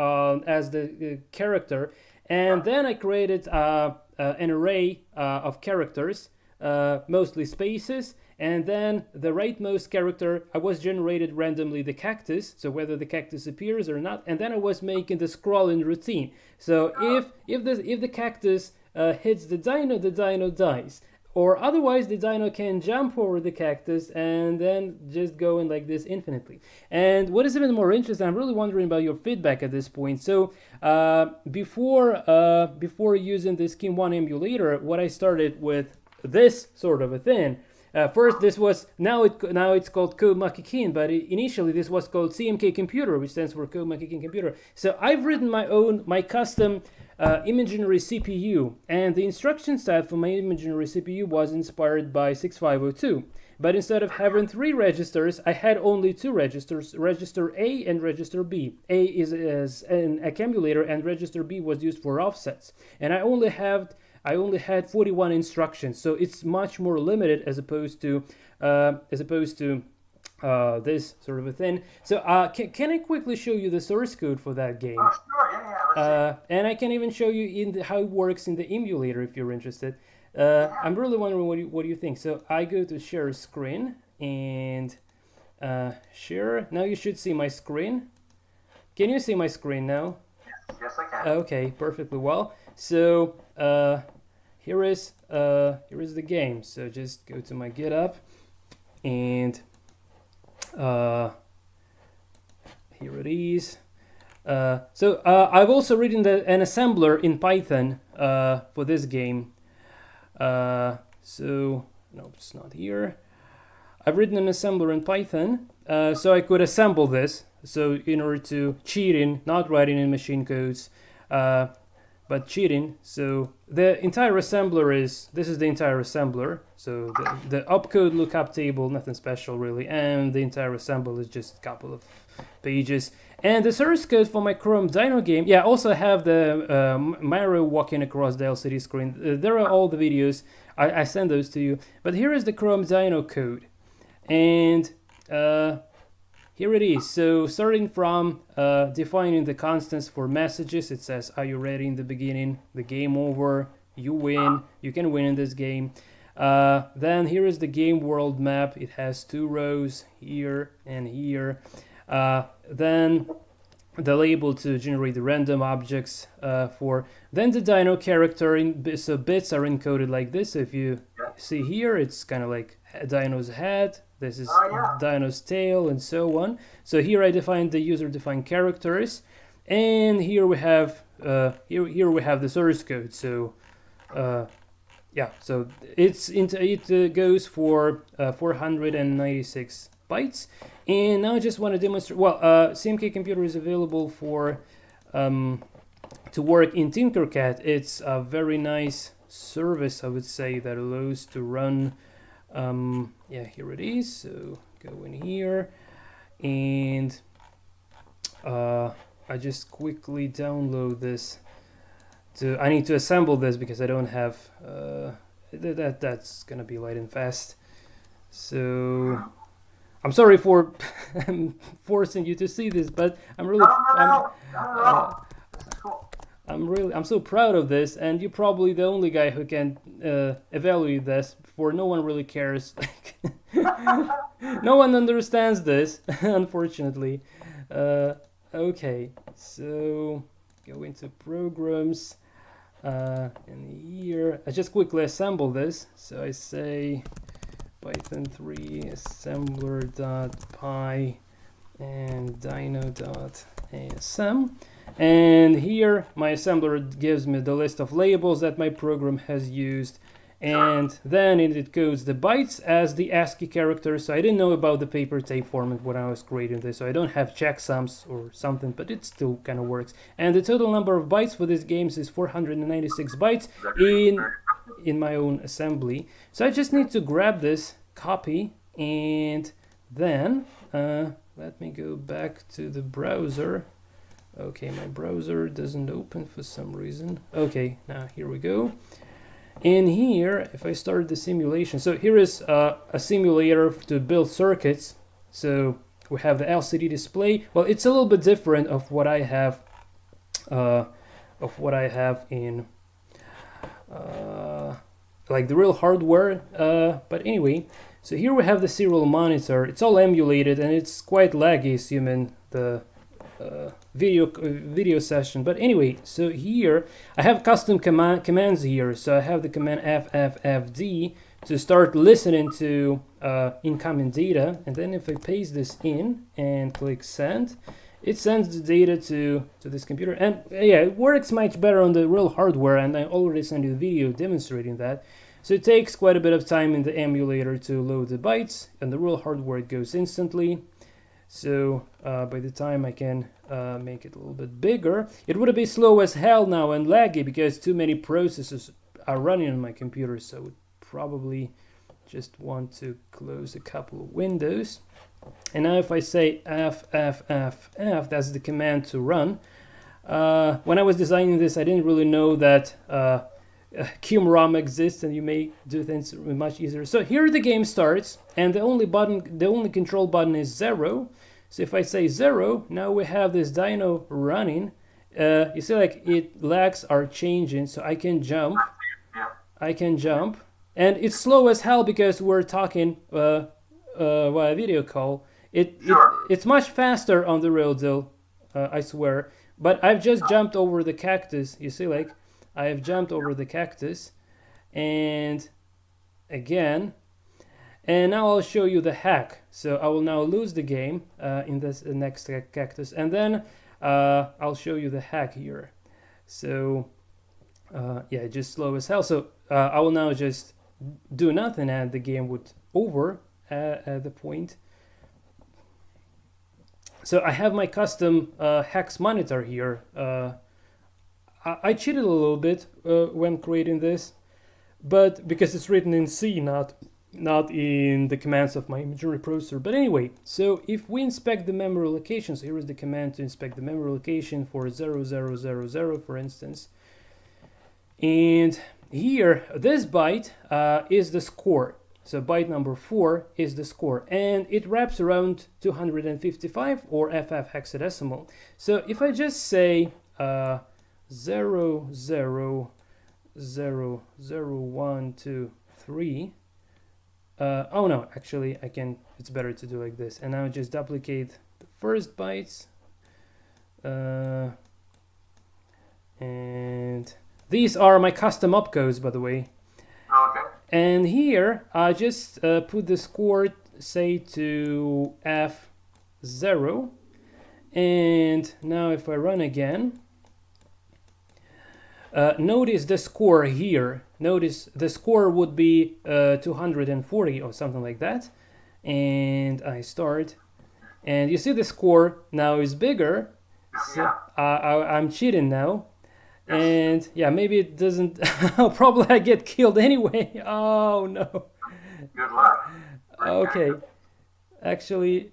as the character. And then I created an array of characters, mostly spaces. And then the rightmost character, I was generated randomly the cactus, so whether the cactus appears or not, and then I was making the scrolling routine. So if the cactus hits the dino dies, or otherwise the dino can jump over the cactus and then just go in like this infinitely. And what is even more interesting, I'm really wondering about your feedback at this point. So before using the Scheme 1 emulator, what I started with this sort of a thing. First, this was now it's called Code Monkey King, but initially this was called CMK Computer, which stands for Code Monkey King Computer. So I've written my custom imaginary CPU, and the instruction set for my imaginary CPU was inspired by 6502. But instead of having 3 registers, I had only 2 registers, register A and register B. A is an accumulator, and register B was used for offsets. And I only had 41 instructions, so it's much more limited as opposed to this sort of a thing. So can I quickly show you the source code for that game? Oh, sure, yeah. And I can even show you how it works in the emulator if you're interested. I'm really wondering what do you think. So I go to share screen and share. Now you should see my screen. Can you see my screen now? Yes, I can. Okay, perfectly well. So here is the game. So just go to my GitHub, and here it is. So I've also written an assembler in Python for this game. So no, it's not here. I've written an assembler in Python, so I could assemble this. So in order to cheating, not writing in machine codes, but cheating. So the entire assembler this is the entire assembler. So the opcode lookup table, nothing special really, and the entire assembler is just a couple of pages. And the source code for my Chrome Dino game, yeah, also have the Mario walking across the LCD screen. There are all the videos. I send those to you. But here is the Chrome Dino code, and here it is. So starting from defining the constants for messages, it says, are you ready in the beginning? The game over, you win, you can win in this game. Then here is the game world map. It has 2 rows here and here. Then the label to generate the random objects then the dino character, so bits are encoded like this. So if you see here, it's kind of like dino's head. This is dino's tail, and so on. So here I defined the user-defined characters, and here we have here we have the source code. So yeah, so it goes for 496 bytes. And now I just want to demonstrate. Well, CMK Computer is available for to work in Tinkercad. It's a very nice service, I would say, that allows to run. Yeah, here it is. So go in here, and I just quickly download this. I need to assemble this because I don't have that's gonna be light and fast. So I'm sorry for forcing you to see this, but I'm really, This is cool. I'm so proud of this, and you're probably the only guy who can evaluate this. For no one really cares. No one understands this, unfortunately. Okay, so go into programs. And here, I just quickly assemble this. So I say Python 3 assembler.py and dino.asm. And here my assembler gives me the list of labels that my program has used. And then it codes the bytes as the ASCII characters. So I didn't know about the paper tape format when I was creating this. So I don't have checksums or something, but it still kind of works. And the total number of bytes for this game is 496 bytes in my own assembly. So I just need to grab this, copy, and then let me go back to the browser. Okay, my browser doesn't open for some reason. Okay, now here we go. In here, if I start the simulation, so here is a simulator to build circuits. So we have the LCD display. Well, it's a little bit different of what I have in like the real hardware. But anyway, so here we have the serial monitor. It's all emulated and it's quite laggy, assuming the video session. But anyway, so here I have custom commands here. So I have the command fffd to start listening to incoming data, and then if I paste this in and click send, it sends the data to this computer. And yeah, it works much better on the real hardware, and I already sent you a video demonstrating that. So it takes quite a bit of time in the emulator to load the bytes, and the real hardware it goes instantly. So by the time I can make it a little bit bigger, it would be slow as hell now and laggy because too many processes are running on my computer. So I would probably just want to close a couple of windows. And now if I say ffff, that's the command to run. When I was designing this, I didn't really know that QMROM exists, and you may do things much easier. So here the game starts, and the only control button is 0. So if I say 0, now we have this dyno running. You see, like, it lags are changing, so I can jump. I can jump, and it's slow as hell because we're talking via video call. It's much faster on the real deal, I swear. But I've just jumped over the cactus. You see, like, I have jumped over the cactus, and again, and now I'll show you the hack. So I will now lose the game in this next cactus, and then I'll show you the hack here. So yeah, just slow as hell. So I will now just do nothing, and the game would over at the point. So I have my custom hex monitor here. I cheated a little bit when creating this, but because it's written in C, not in the commands of my imagery processor. But anyway, so if we inspect the memory location, so here is the command to inspect the memory location for 0000, for instance. And here, this byte is the score. So byte number 4 is the score, and it wraps around 255 or FF hexadecimal. So if I just say 0 0 0 0 1 2 3. Oh no, actually I can. It's better to do like this. And now just duplicate the first bytes. And these are my custom opcodes, by the way. Okay. And here I just put the score, say, to F0. And now if I run again, notice the score here. Notice the score would be 240 or something like that. And I start. And you see the score now is bigger. So I'm cheating now. And yeah, maybe it doesn't. Probably I get killed anyway. Oh no. Good luck. Okay. Actually.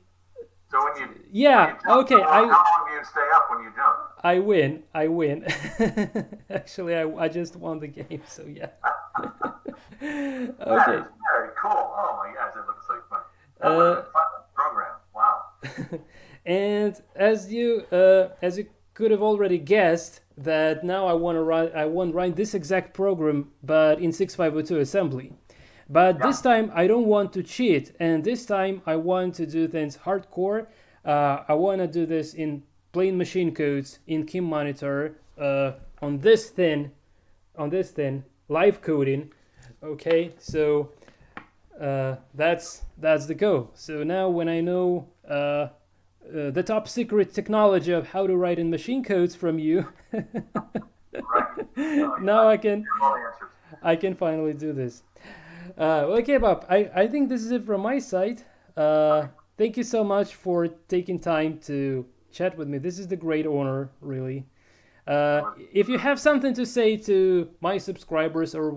So when you yeah. Okay. How long do you stay up when you jump? I win. Actually, I just won the game, so yeah. Okay. That is very cool. Oh my gosh, that looks like fun. That would have been fun to And as you could have already guessed, that now I want to write this exact program, but in 6502 assembly. But Yeah. this time I don't want to cheat, and this time I want to do things hardcore. I want to do this in plain machine codes in Kim Monitor on this thin live coding. Okay, so that's the goal. So now when I know the top secret technology of how to write in machine codes from you, Right. now All the answers. I can finally do this. Okay, Bob, I think this is it from my side. Thank you so much for taking time to chat with me. This is the great honor, really. If you have something to say to my subscribers or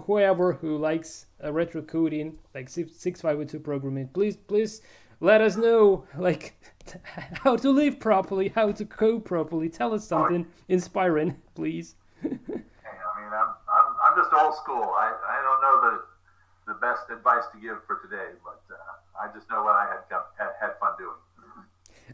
whoever who likes retro coding, like 6502 programming, please let us know, like, how to live properly, how to code properly. Tell us something inspiring, please. Hey, I mean, I'm just old school. I don't know the best advice to give for today, but I just know what I had fun doing.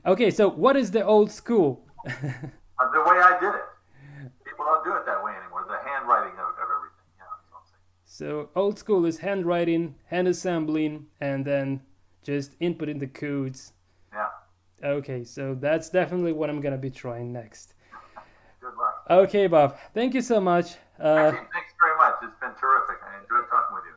Okay, so what is the old school? The way I did it. People don't do it that way anymore. The handwriting of everything. Yeah, that's what I'm saying. So old school is handwriting, hand assembling, and then just inputting the codes. Yeah. Okay, so that's definitely what I'm gonna be trying next. Good luck. Okay, Bob, thank you so much. Actually,